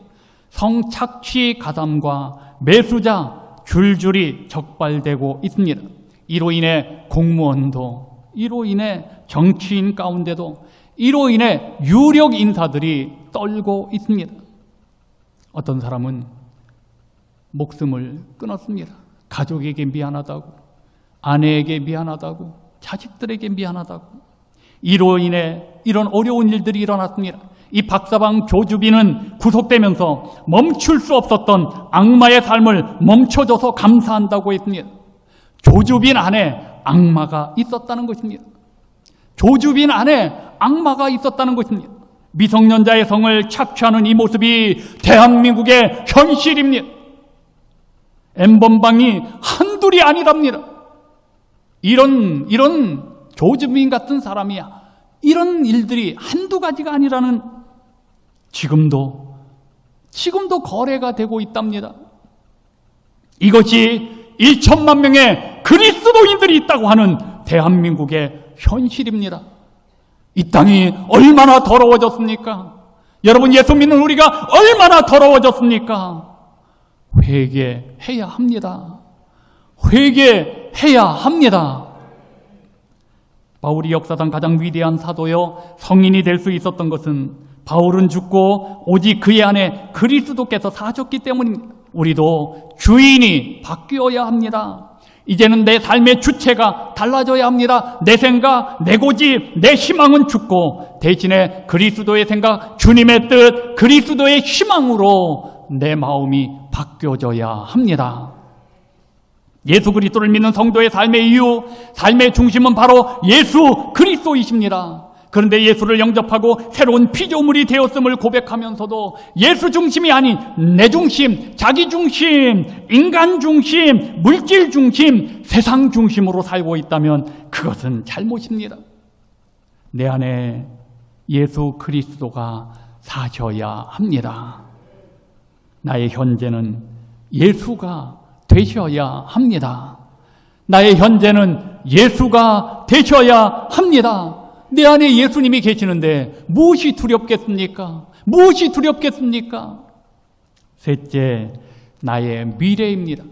성착취 가담과 매수자 줄줄이 적발되고 있습니다. 이로 인해 공무원도, 이로 인해 정치인 가운데도, 이로 인해 유력 인사들이 떨고 있습니다. 어떤 사람은 목숨을 끊었습니다. 가족에게 미안하다고, 아내에게 미안하다고, 자식들에게 미안하다고. 이로 인해 이런 어려운 일들이 일어났습니다. 이 박사방 조주빈은 구속되면서 멈출 수 없었던 악마의 삶을 멈춰줘서 감사한다고 했습니다. 조주빈 안에 악마가 있었다는 것입니다. 조주빈 안에 악마가 있었다는 것입니다. 미성년자의 성을 착취하는 이 모습이 대한민국의 현실입니다. 엠번방이 한둘이 아니랍니다. 이런 조주빈 같은 사람이야. 이런 일들이 한두 가지가 아니라는, 지금도 거래가 되고 있답니다. 이것이 1천만 명의 그리스도인들이 있다고 하는 대한민국의 현실입니다. 이 땅이 얼마나 더러워졌습니까? 여러분, 예수 믿는 우리가 얼마나 더러워졌습니까? 회개해야 합니다. 회개해야 합니다. 바울이 역사상 가장 위대한 사도요, 성인이 될 수 있었던 것은 바울은 죽고 오직 그의 안에 그리스도께서 사셨기 때문입니다. 우리도 주인이 바뀌어야 합니다. 이제는 내 삶의 주체가 달라져야 합니다. 내 생각, 내 고집, 내 희망은 죽고 대신에 그리스도의 생각, 주님의 뜻, 그리스도의 희망으로 내 마음이 바뀌어져야 합니다. 예수 그리스도를 믿는 성도의 삶의 이유, 삶의 중심은 바로 예수 그리스도이십니다. 그런데 예수를 영접하고 새로운 피조물이 되었음을 고백하면서도 예수 중심이 아닌 내 중심, 자기 중심, 인간 중심, 물질 중심, 세상 중심으로 살고 있다면 그것은 잘못입니다. 내 안에 예수 그리스도가 사셔야 합니다. 나의 현재는 예수가 되셔야 합니다. 나의 현재는 예수가 되셔야 합니다. 내 안에 예수님이 계시는데 무엇이 두렵겠습니까? 무엇이 두렵겠습니까? 셋째, 나의 미래입니다.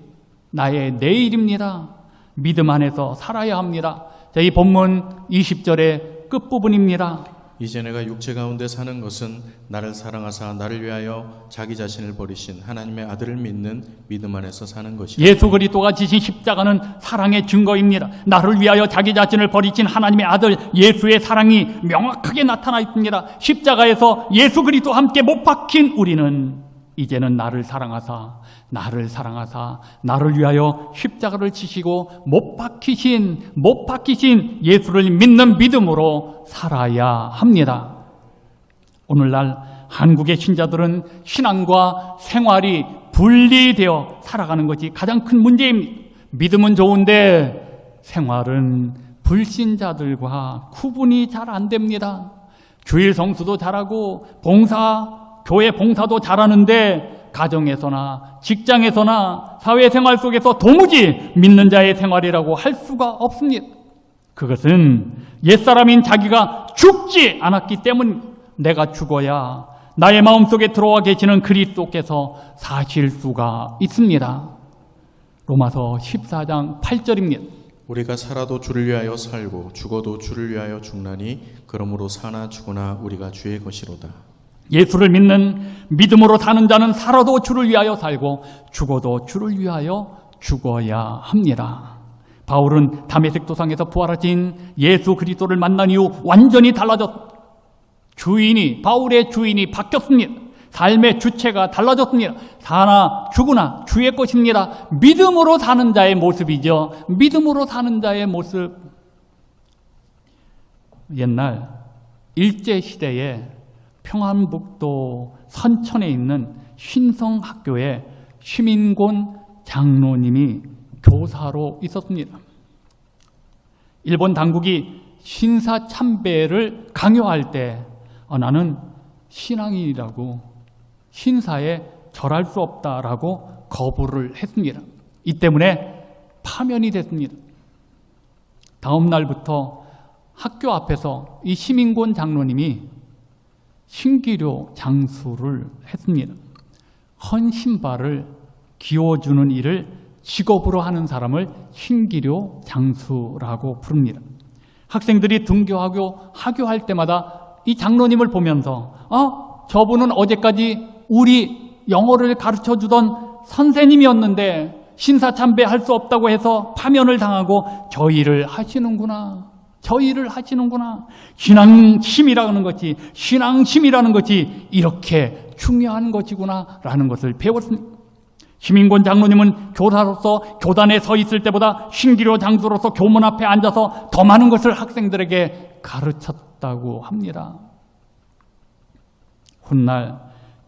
나의 내일입니다. 믿음 안에서 살아야 합니다. 자, 이 본문 20절의 끝부분입니다. 이제 내가 육체 가운데 사는 것은 나를 사랑하사 나를 위하여 자기 자신을 버리신 하나님의 아들을 믿는 믿음 안에서 사는 것이다. 예수 그리스도가 지신 십자가는 사랑의 증거입니다. 나를 위하여 자기 자신을 버리신 하나님의 아들 예수의 사랑이 명확하게 나타나 있습니다. 십자가에서 예수 그리스도와 함께 못 박힌 우리는 이제는 나를 사랑하사 나를 위하여 십자가를 지시고 못 박히신 예수를 믿는 믿음으로 살아야 합니다. 오늘날 한국의 신자들은 신앙과 생활이 분리되어 살아가는 것이 가장 큰 문제입니다. 믿음은 좋은데 생활은 불신자들과 구분이 잘 안 됩니다. 주일 성수도 잘하고 교회 봉사도 잘하는데 가정에서나 직장에서나 사회생활 속에서 도무지 믿는 자의 생활이라고 할 수가 없습니다. 그것은 옛사람인 자기가 죽지 않았기 때문입니다. 내가 죽어야 나의 마음속에 들어와 계시는 그리스도께서 사실 수가 있습니다. 로마서 14장 8절입니다. 우리가 살아도 주를 위하여 살고 죽어도 주를 위하여 죽나니 그러므로 사나 죽으나 우리가 주의 것이로다. 예수를 믿는 믿음으로 사는 자는 살아도 주를 위하여 살고 죽어도 주를 위하여 죽어야 합니다. 바울은 다메섹 도상에서 부활하신 예수 그리스도를 만난 이후 완전히 달라졌습니다. 바울의 주인이 바뀌었습니다. 삶의 주체가 달라졌습니다. 사나 죽으나 주의 것입니다. 믿음으로 사는 자의 모습이죠. 믿음으로 사는 자의 모습. 옛날 일제시대에 평안북도 선천에 있는 신성학교에 시민곤 장로님이 교사로 있었습니다. 일본 당국이 신사참배를 강요할 때 나는 신앙인이라고 신사에 절할 수 없다라고 거부를 했습니다. 이 때문에 파면이 됐습니다. 다음 날부터 학교 앞에서 이 시민곤 장로님이 신기료 장수를 했습니다. 헌신발을 기워주는 일을 직업으로 하는 사람을 신기료 장수라고 부릅니다. 학생들이 등교하고 하교할 때마다 이 장로님을 보면서 저분은 어제까지 우리 영어를 가르쳐주던 선생님이었는데 신사참배할 수 없다고 해서 파면을 당하고 저 일을 하시는구나. 신앙심이라는 것이 이렇게 중요한 것이구나 라는 것을 배웠습니다. 시민권 장로님은 교사로서 교단에 서 있을 때보다 신기료 장수로서 교문 앞에 앉아서 더 많은 것을 학생들에게 가르쳤다고 합니다. 훗날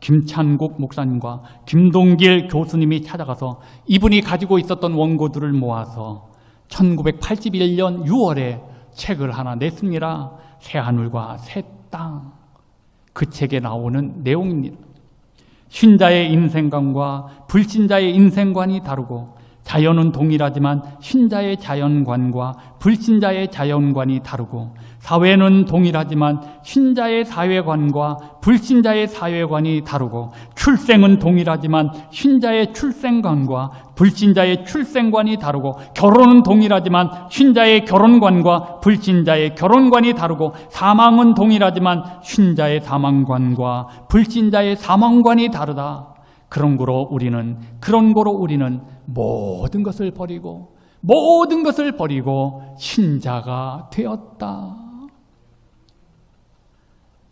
김찬국 목사님과 김동길 교수님이 찾아가서 이분이 가지고 있었던 원고들을 모아서 1981년 6월에 책을 하나 냈습니다. 새하늘과 새 땅. 그 책에 나오는 내용입니다. 신자의 인생관과 불신자의 인생관이 다르고 자연은 동일하지만 신자의 자연관과 불신자의 자연관이 다르고 사회는 동일하지만 신자의 사회관과 불신자의 사회관이 다르고 출생은 동일하지만 신자의 출생관과 불신자의 출생관이 다르고 결혼은 동일하지만 신자의 결혼관과 불신자의 결혼관이 다르고 사망은 동일하지만 신자의 사망관과 불신자의 사망관이 다르다. 그런 거로 우리는 모든 것을 버리고 모든 것을 버리고 신자가 되었다.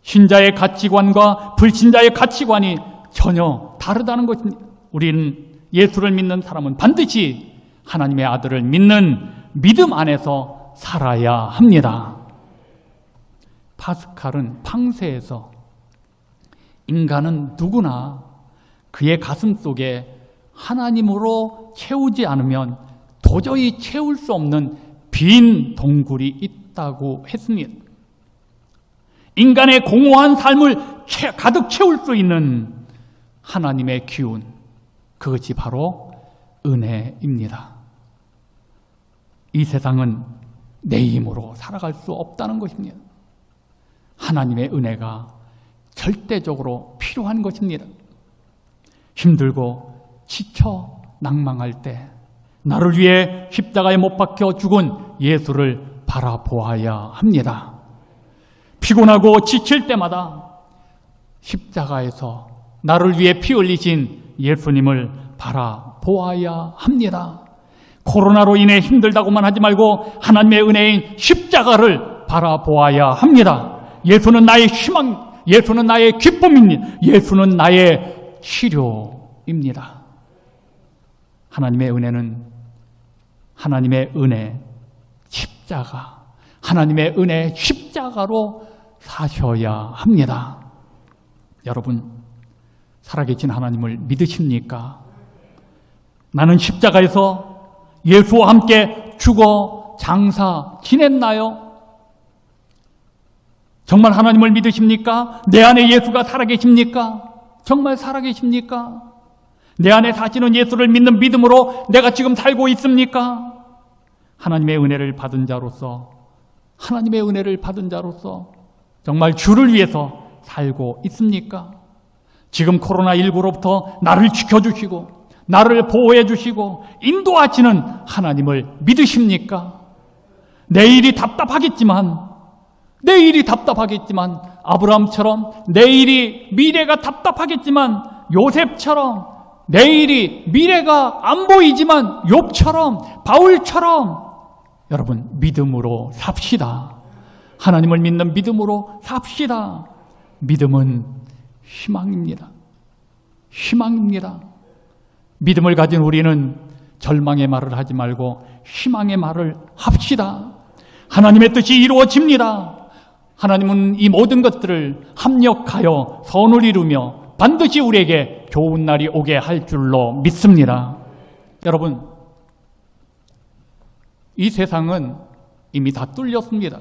신자의 가치관과 불신자의 가치관이 전혀 다르다는 것입니다. 우리는 예수를 믿는 사람은 반드시 하나님의 아들을 믿는 믿음 안에서 살아야 합니다. 파스칼은 팡세에서 인간은 누구나 그의 가슴 속에 하나님으로 채우지 않으면 도저히 채울 수 없는 빈 동굴이 있다고 했습니다. 인간의 공허한 삶을 가득 채울 수 있는 하나님의 기운, 그것이 바로 은혜입니다. 이 세상은 내 힘으로 살아갈 수 없다는 것입니다. 하나님의 은혜가 절대적으로 필요한 것입니다. 힘들고 지쳐 낭망할 때 나를 위해 십자가에 못 박혀 죽은 예수를 바라보아야 합니다. 피곤하고 지칠 때마다 십자가에서 나를 위해 피 흘리신 예수님을 바라보아야 합니다. 코로나로 인해 힘들다고만 하지 말고 하나님의 은혜인 십자가를 바라보아야 합니다. 예수는 나의 희망, 예수는 나의 기쁨입니다. 예수는 나의 치료입니다. 하나님의 은혜는 하나님의 은혜 십자가, 하나님의 은혜 십자가로 사셔야 합니다. 여러분, 살아계신 하나님을 믿으십니까? 나는 십자가에서 예수와 함께 죽어 장사 지냈나요? 정말 하나님을 믿으십니까? 내 안에 예수가 살아계십니까? 정말 살아계십니까? 내 안에 사시는 예수를 믿는 믿음으로 내가 지금 살고 있습니까? 하나님의 은혜를 받은 자로서, 하나님의 은혜를 받은 자로서 정말 주를 위해서 살고 있습니까? 지금 코로나19로부터 나를 지켜주시고 나를 보호해 주시고 인도하시는 하나님을 믿으십니까? 내일이 답답하겠지만 아브라함처럼 내일이 미래가 답답하겠지만 요셉처럼 내일이 미래가 안 보이지만 욥처럼 바울처럼 여러분 믿음으로 삽시다. 하나님을 믿는 믿음으로 삽시다. 믿음은 희망입니다. 희망입니다. 믿음을 가진 우리는 절망의 말을 하지 말고 희망의 말을 합시다. 하나님의 뜻이 이루어집니다. 하나님은 이 모든 것들을 합력하여 선을 이루며 반드시 우리에게 좋은 날이 오게 할 줄로 믿습니다. 여러분, 이 세상은 이미 다 뚫렸습니다.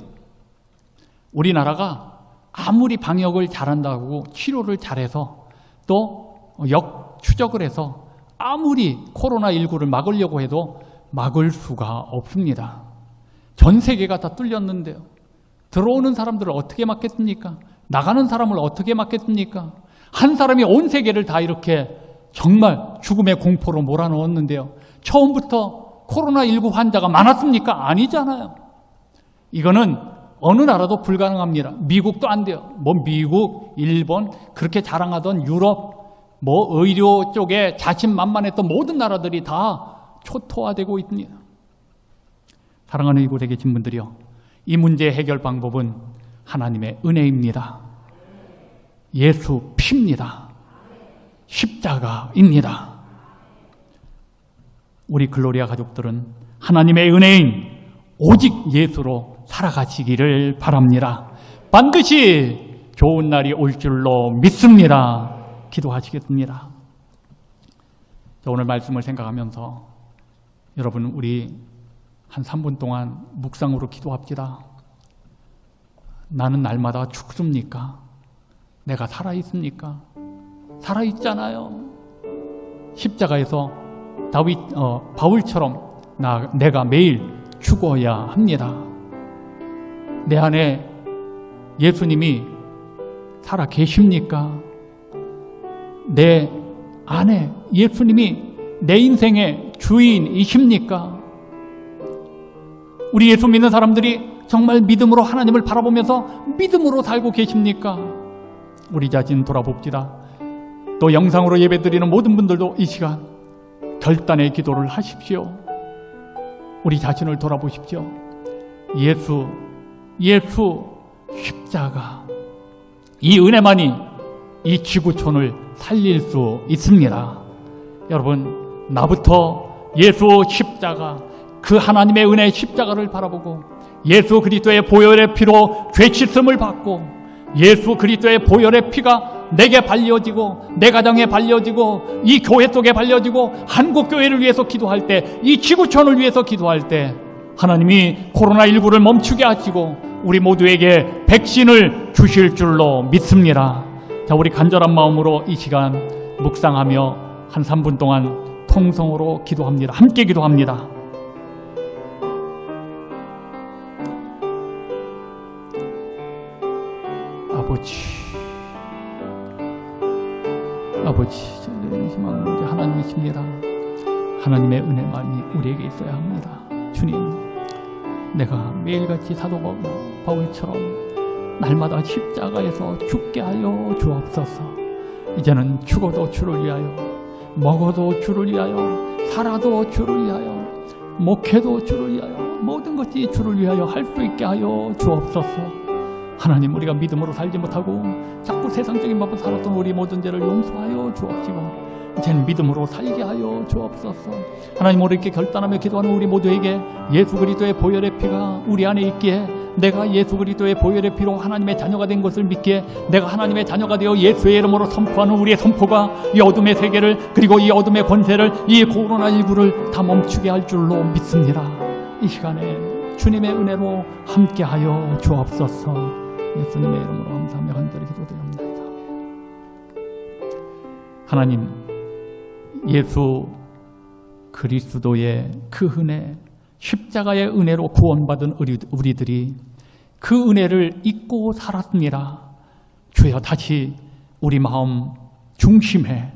우리나라가 아무리 방역을 잘한다고 치료를 잘해서 또 역추적을 해서 아무리 코로나19를 막으려고 해도 막을 수가 없습니다. 전 세계가 다 뚫렸는데요. 들어오는 사람들을 어떻게 막겠습니까? 나가는 사람을 어떻게 막겠습니까? 한 사람이 온 세계를 다 이렇게 정말 죽음의 공포로 몰아넣었는데요. 처음부터 코로나19 환자가 많았습니까? 아니잖아요. 이거는 어느 나라도 불가능합니다. 미국도 안 돼요. 뭐 미국, 일본 그렇게 자랑하던 유럽, 뭐 의료 쪽에 자신만만했던 모든 나라들이 다 초토화되고 있습니다. 사랑하는 이곳에 계신 분들이요, 이 문제의 해결 방법은 하나님의 은혜입니다. 예수 피입니다. 십자가입니다. 우리 글로리아 가족들은 하나님의 은혜인 오직 예수로 살아가시기를 바랍니다. 반드시 좋은 날이 올 줄로 믿습니다. 기도하시겠습니다. 오늘 말씀을 생각하면서 여러분, 우리 한 3분 동안 묵상으로 기도합시다. 나는 날마다 죽습니까? 내가 살아있습니까? 살아있잖아요. 십자가에서 바울처럼 내가 매일 죽어야 합니다. 내 안에 예수님이 살아 계십니까? 내 안에 예수님이 내 인생의 주인이십니까? 우리 예수 믿는 사람들이 정말 믿음으로 하나님을 바라보면서 믿음으로 살고 계십니까? 우리 자신 돌아봅시다. 또 영상으로 예배드리는 모든 분들도 이 시간 결단의 기도를 하십시오. 우리 자신을 돌아보십시오. 예수 십자가, 이 은혜만이 이 지구촌을 살릴 수 있습니다. 여러분, 나부터 예수 십자가, 그 하나님의 은혜의 십자가를 바라보고 예수 그리스도의 보혈의 피로 죄 씻음을 받고 예수 그리스도의 보혈의 피가 내게 발려지고 내 가정에 발려지고 이 교회 속에 발려지고 한국 교회를 위해서 기도할 때, 이 지구촌을 위해서 기도할 때 하나님이 코로나19를 멈추게 하시고 우리 모두에게 백신을 주실 줄로 믿습니다. 자, 우리 간절한 마음으로 이 시간 묵상하며 한 3분 동안 통성으로 기도합니다. 함께 기도합니다. 아버지, 저희들의 희망은 이제 하나님이십니다. 하나님의 은혜만이 우리에게 있어야 합니다. 주님, 내가 매일같이 사도 바울처럼 날마다 십자가에서 죽게 하여 주옵소서. 이제는 죽어도 주를 위하여, 먹어도 주를 위하여, 살아도 주를 위하여, 목회도 주를 위하여, 모든 것이 주를 위하여 할 수 있게 하여 주옵소서. 하나님, 우리가 믿음으로 살지 못하고 자꾸 세상적인 법을 살았던 우리 모든 죄를 용서하여 주옵시고 이제는 믿음으로 살게 하여 주옵소서. 하나님, 이렇게 결단하며 기도하는 우리 모두에게 예수 그리스도의 보혈의 피가 우리 안에 있기에, 내가 예수 그리스도의 보혈의 피로 하나님의 자녀가 된 것을 믿기에, 내가 하나님의 자녀가 되어 예수의 이름으로 선포하는 우리의 선포가 이 어둠의 세계를, 그리고 이 어둠의 권세를, 이 코로나19를 다 멈추게 할 줄로 믿습니다. 이 시간에 주님의 은혜로 함께하여 주옵소서. 예수님의 이름으로 감사하며 간절히 기도드립니다. 하나님, 예수 그리스도의 그 은혜, 십자가의 은혜로 구원받은 우리들이 그 은혜를 잊고 살았습니다. 주여, 다시 우리 마음 중심에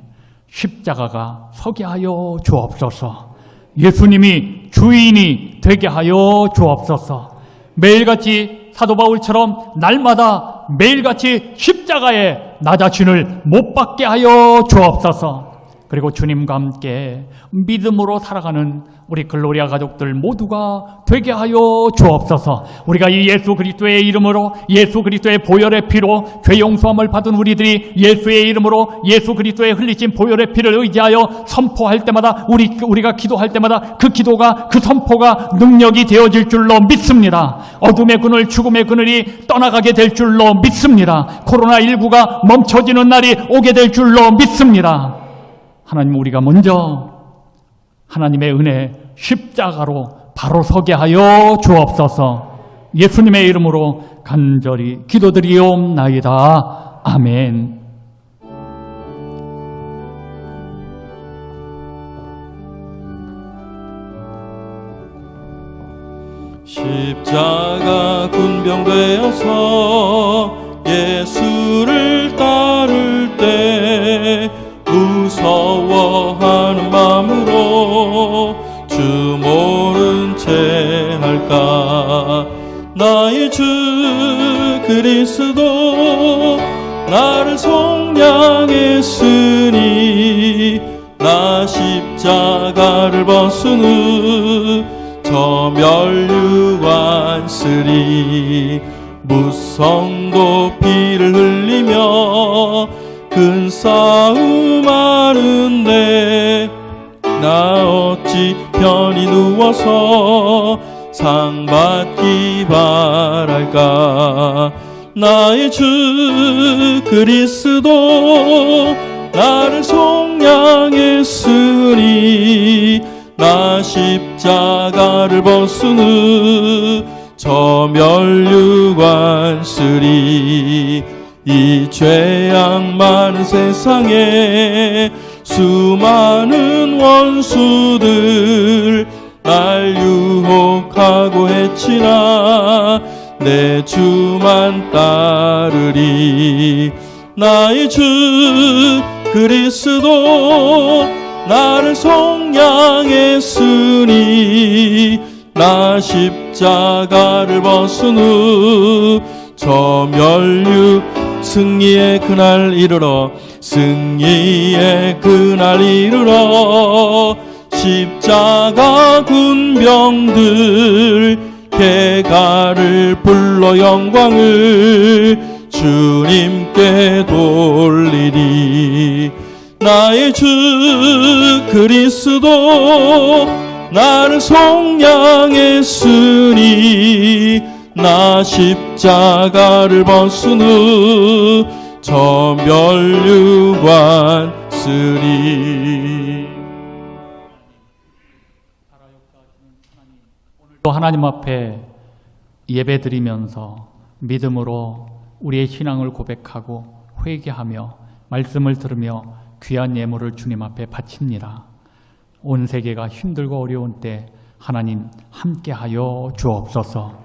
십자가가 서게 하여 주옵소서. 예수님이 주인이 되게 하여 주옵소서. 매일같이 사도 바울처럼 날마다 매일같이 십자가에 나 자신을 못 박게 하여 주옵소서. 그리고 주님과 함께 믿음으로 살아가는 우리 글로리아 가족들 모두가 되게 하여 주옵소서. 우리가 이 예수 그리스도의 이름으로, 예수 그리스도의 보혈의 피로 죄 용서함을 받은 우리들이 예수의 이름으로 예수 그리스도의 흘리신 보혈의 피를 의지하여 선포할 때마다, 우리가 기도할 때마다 그 기도가, 그 선포가 능력이 되어질 줄로 믿습니다. 어둠의 그늘, 죽음의 그늘이 떠나가게 될 줄로 믿습니다. 코로나19가 멈춰지는 날이 오게 될 줄로 믿습니다. 하나님, 우리가 먼저 하나님의 은혜 십자가로 바로 서게 하여 주옵소서. 예수님의 이름으로 간절히 기도드리옵나이다. 아멘. 십자가 군병되어서 예수를 따를 때 무서워하는 마음으로 주 모른 채 할까. 나의 주 그리스도 나를 속량했으니 나 십자가를 벗은 후 저 멸류관 쓰리. 무성도 피를 흘리며 큰 싸움 하는데 나 어찌 편히 누워서 상 받기 바랄까. 나의 주 그리스도 나를 속량했으니 나 십자가를 벗은 후 저 멸류관 쓰리. 이 죄악 많은 세상에 수많은 원수들 날 유혹하고 해치나 내 주만 따르리. 나의 주 그리스도 나를 속량했으니 나 십자가를 벗은 후 저 멸류 승리의 그날 이르러, 승리의 그날 이르러 십자가 군병들 개가를 불러 영광을 주님께 돌리리. 나의 주 그리스도 나를 속량했으니 나 십자가를 벗은 후 저 멸류관 쓰리. 또 하나님 앞에 예배드리면서 믿음으로 우리의 신앙을 고백하고 회개하며 말씀을 들으며 귀한 예물을 주님 앞에 바칩니다. 온 세계가 힘들고 어려운 때 하나님 함께하여 주옵소서.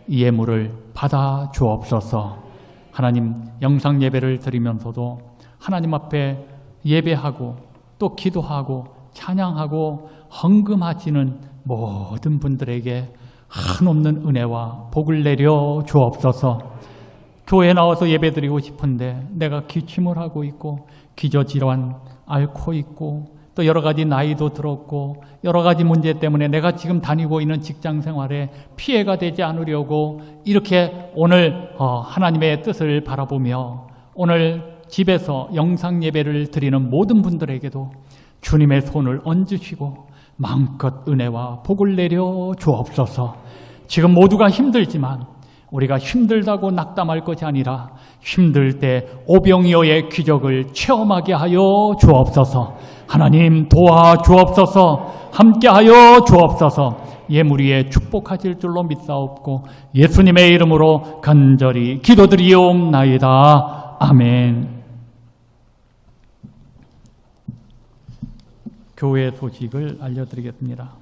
이 예물을 받아 주옵소서. 하나님 영상 예배를 드리면서도 하나님 앞에 예배하고 또 기도하고 찬양하고 헌금하시는 모든 분들에게 한없는 은혜와 복을 내려 주옵소서. 교회에 나와서 예배드리고 싶은데 내가 기침을 하고 있고 기저질환 앓고 있고 또 여러 가지 나이도 들었고 여러 가지 문제 때문에 내가 지금 다니고 있는 직장 생활에 피해가 되지 않으려고 이렇게 오늘 하나님의 뜻을 바라보며 오늘 집에서 영상 예배를 드리는 모든 분들에게도 주님의 손을 얹으시고 마음껏 은혜와 복을 내려 주옵소서. 지금 모두가 힘들지만 우리가 힘들다고 낙담할 것이 아니라 힘들 때 오병이어의 기적을 체험하게 하여 주옵소서. 하나님 도와주옵소서. 함께하여 주옵소서. 예물 위에 축복하실 줄로 믿사옵고 예수님의 이름으로 간절히 기도드리옵나이다. 아멘. 교회 소식을 알려드리겠습니다.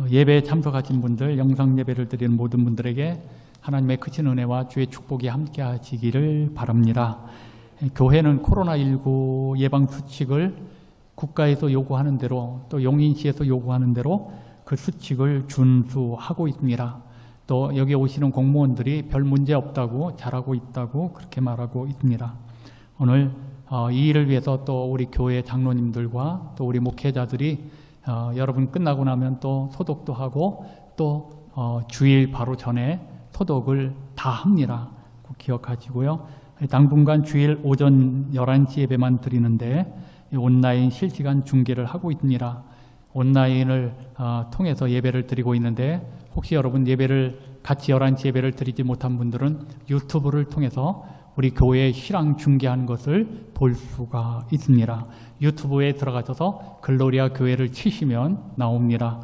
예배에 참석하신 분들, 영상 예배를 드리는 모든 분들에게 하나님의 크신 은혜와 주의 축복이 함께 하시기를 바랍니다. 교회는 코로나19 예방 수칙을 국가에서 요구하는 대로 또 용인시에서 요구하는 대로 그 수칙을 준수하고 있습니다. 또 여기 오시는 공무원들이 별 문제 없다고 잘하고 있다고 그렇게 말하고 있습니다. 오늘 이 일을 위해서 또 우리 교회 장로님들과 또 우리 목회자들이 여러분 끝나고 나면 또 소독도 하고 또 주일 바로 전에 소독을 다 합니다. 꼭 기억하시고요. 당분간 주일 오전 11시 예배만 드리는데 온라인 실시간 중계를 하고 있습니다. 온라인을 통해서 예배를 드리고 있는데 혹시 여러분 예배를 같이 11시 예배를 드리지 못한 분들은 유튜브를 통해서 우리 교회의 실황 중계하는 것을 볼 수가 있습니다. 유튜브에 들어가셔서 글로리아 교회를 치시면 나옵니다.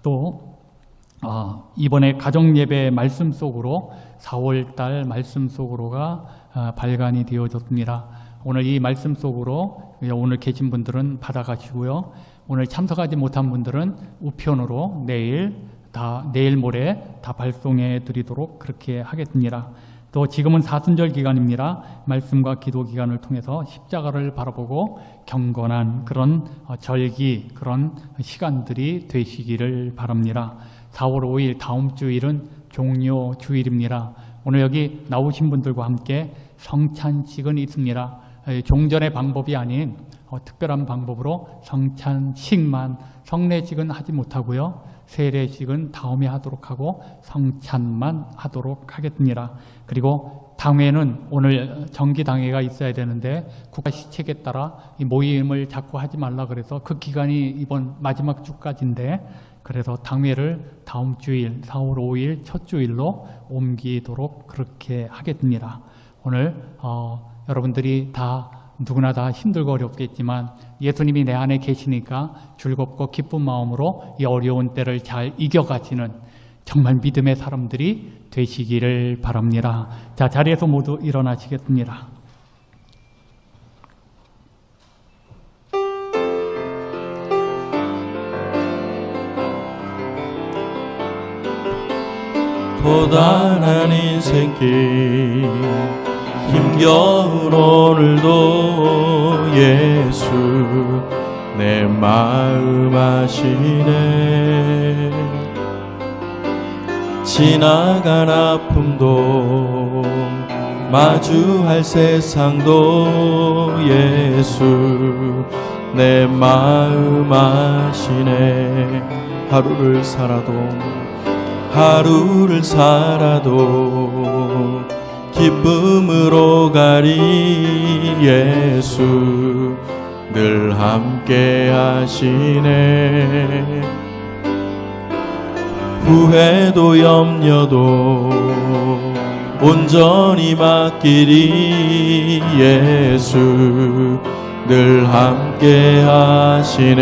또 이번에 가정예배 말씀 속으로 4월달 말씀 속으로가 발간이 되어졌습니다. 오늘 이 말씀 속으로 오늘 계신 분들은 받아가시고요. 오늘 참석하지 못한 분들은 우편으로 내일 모레 다 발송해 드리도록 그렇게 하겠습니다. 또 지금은 사순절 기간입니다. 말씀과 기도 기간을 통해서 십자가를 바라보고 경건한 그런 절기, 그런 시간들이 되시기를 바랍니다. 4월 5일 다음 주일은 종료 주일입니다. 오늘 여기 나오신 분들과 함께 성찬식은 있습니다. 종전의 방법이 아닌 특별한 방법으로 성찬식만, 성례식은 하지 못하고요. 세례식은 다음에 하도록 하고 성찬만 하도록 하겠습니다. 그리고 당회는 오늘 정기당회가 있어야 되는데 국가 시책에 따라 이 모임을 자꾸 하지 말라 그래서 그 기간이 이번 마지막 주까지인데 그래서 당회를 다음 주일 4월 5일 첫 주일로 옮기도록 그렇게 하겠습니다. 오늘 여러분들이 다 누구나 다 힘들고 어렵겠지만 예수님이 내 안에 계시니까 즐겁고 기쁜 마음으로 이 어려운 때를 잘 이겨가시는 정말 믿음의 사람들이 되시기를 바랍니다. 자, 자리에서 모두 일어나시겠습니다. 고단한 인생길 힘겨운 오늘도 예수 내 마음 아시네. 지나간 아픔도 마주할 세상도 예수 내 마음 아시네. 하루를 살아도 기쁨으로 가리 예수 늘 함께 하시네. 후회도 염려도 온전히 맡기리 예수 늘 함께 하시네.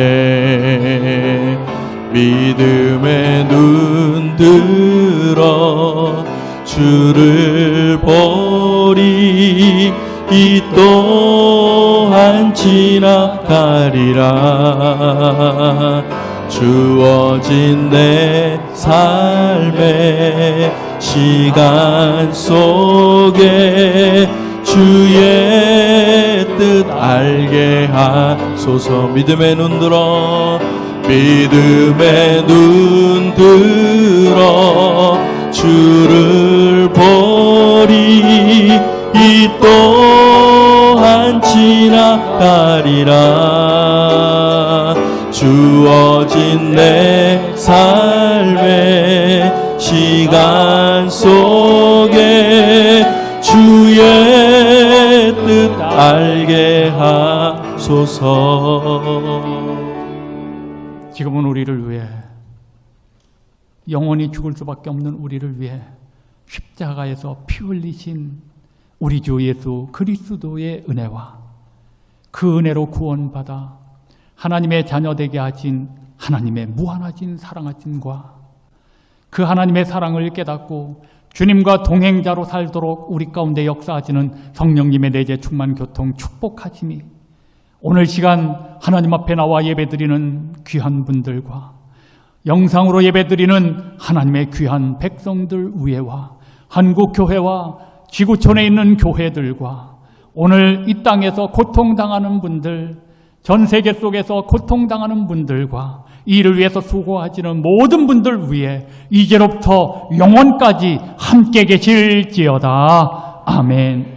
믿음의 눈 들어 주를 보리 이 또한 지나가리라. 주어진 내 삶의 시간 속에 주의 뜻 알게 하소서. 믿음의 눈 들어 주를 보리 이 또한 지나가리라. 주어진 내 삶의 시간 속에 주의 뜻 알게 하소서. 지금은 우리를 위해, 영원히 죽을 수밖에 없는 우리를 위해 십자가에서 피 흘리신 우리 주 예수 그리스도의 은혜와 그 은혜로 구원받아 하나님의 자녀되게 하신 하나님의 무한하신 사랑하심과 그 하나님의 사랑을 깨닫고 주님과 동행자로 살도록 우리 가운데 역사하시는 성령님의 내재 충만 교통 축복하심이 오늘 시간 하나님 앞에 나와 예배드리는 귀한 분들과 영상으로 예배드리는 하나님의 귀한 백성들 위에와 한국교회와 지구촌에 있는 교회들과 오늘 이 땅에서 고통당하는 분들, 전 세계 속에서 고통당하는 분들과 이를 위해서 수고하시는 모든 분들 위해 이제로부터 영원까지 함께 계실지어다. 아멘.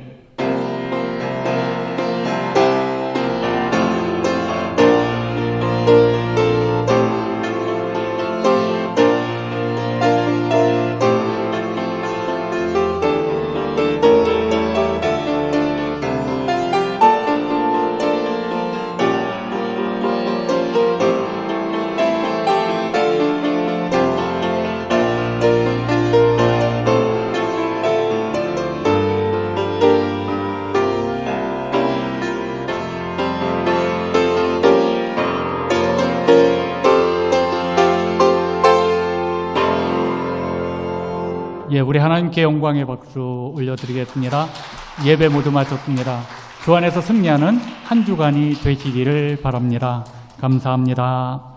우리 하나님께 영광의 박수 올려드리겠습니다. 예배 모두 마쳤습니다. 주 안에서 승리하는 한 주간이 되시기를 바랍니다. 감사합니다.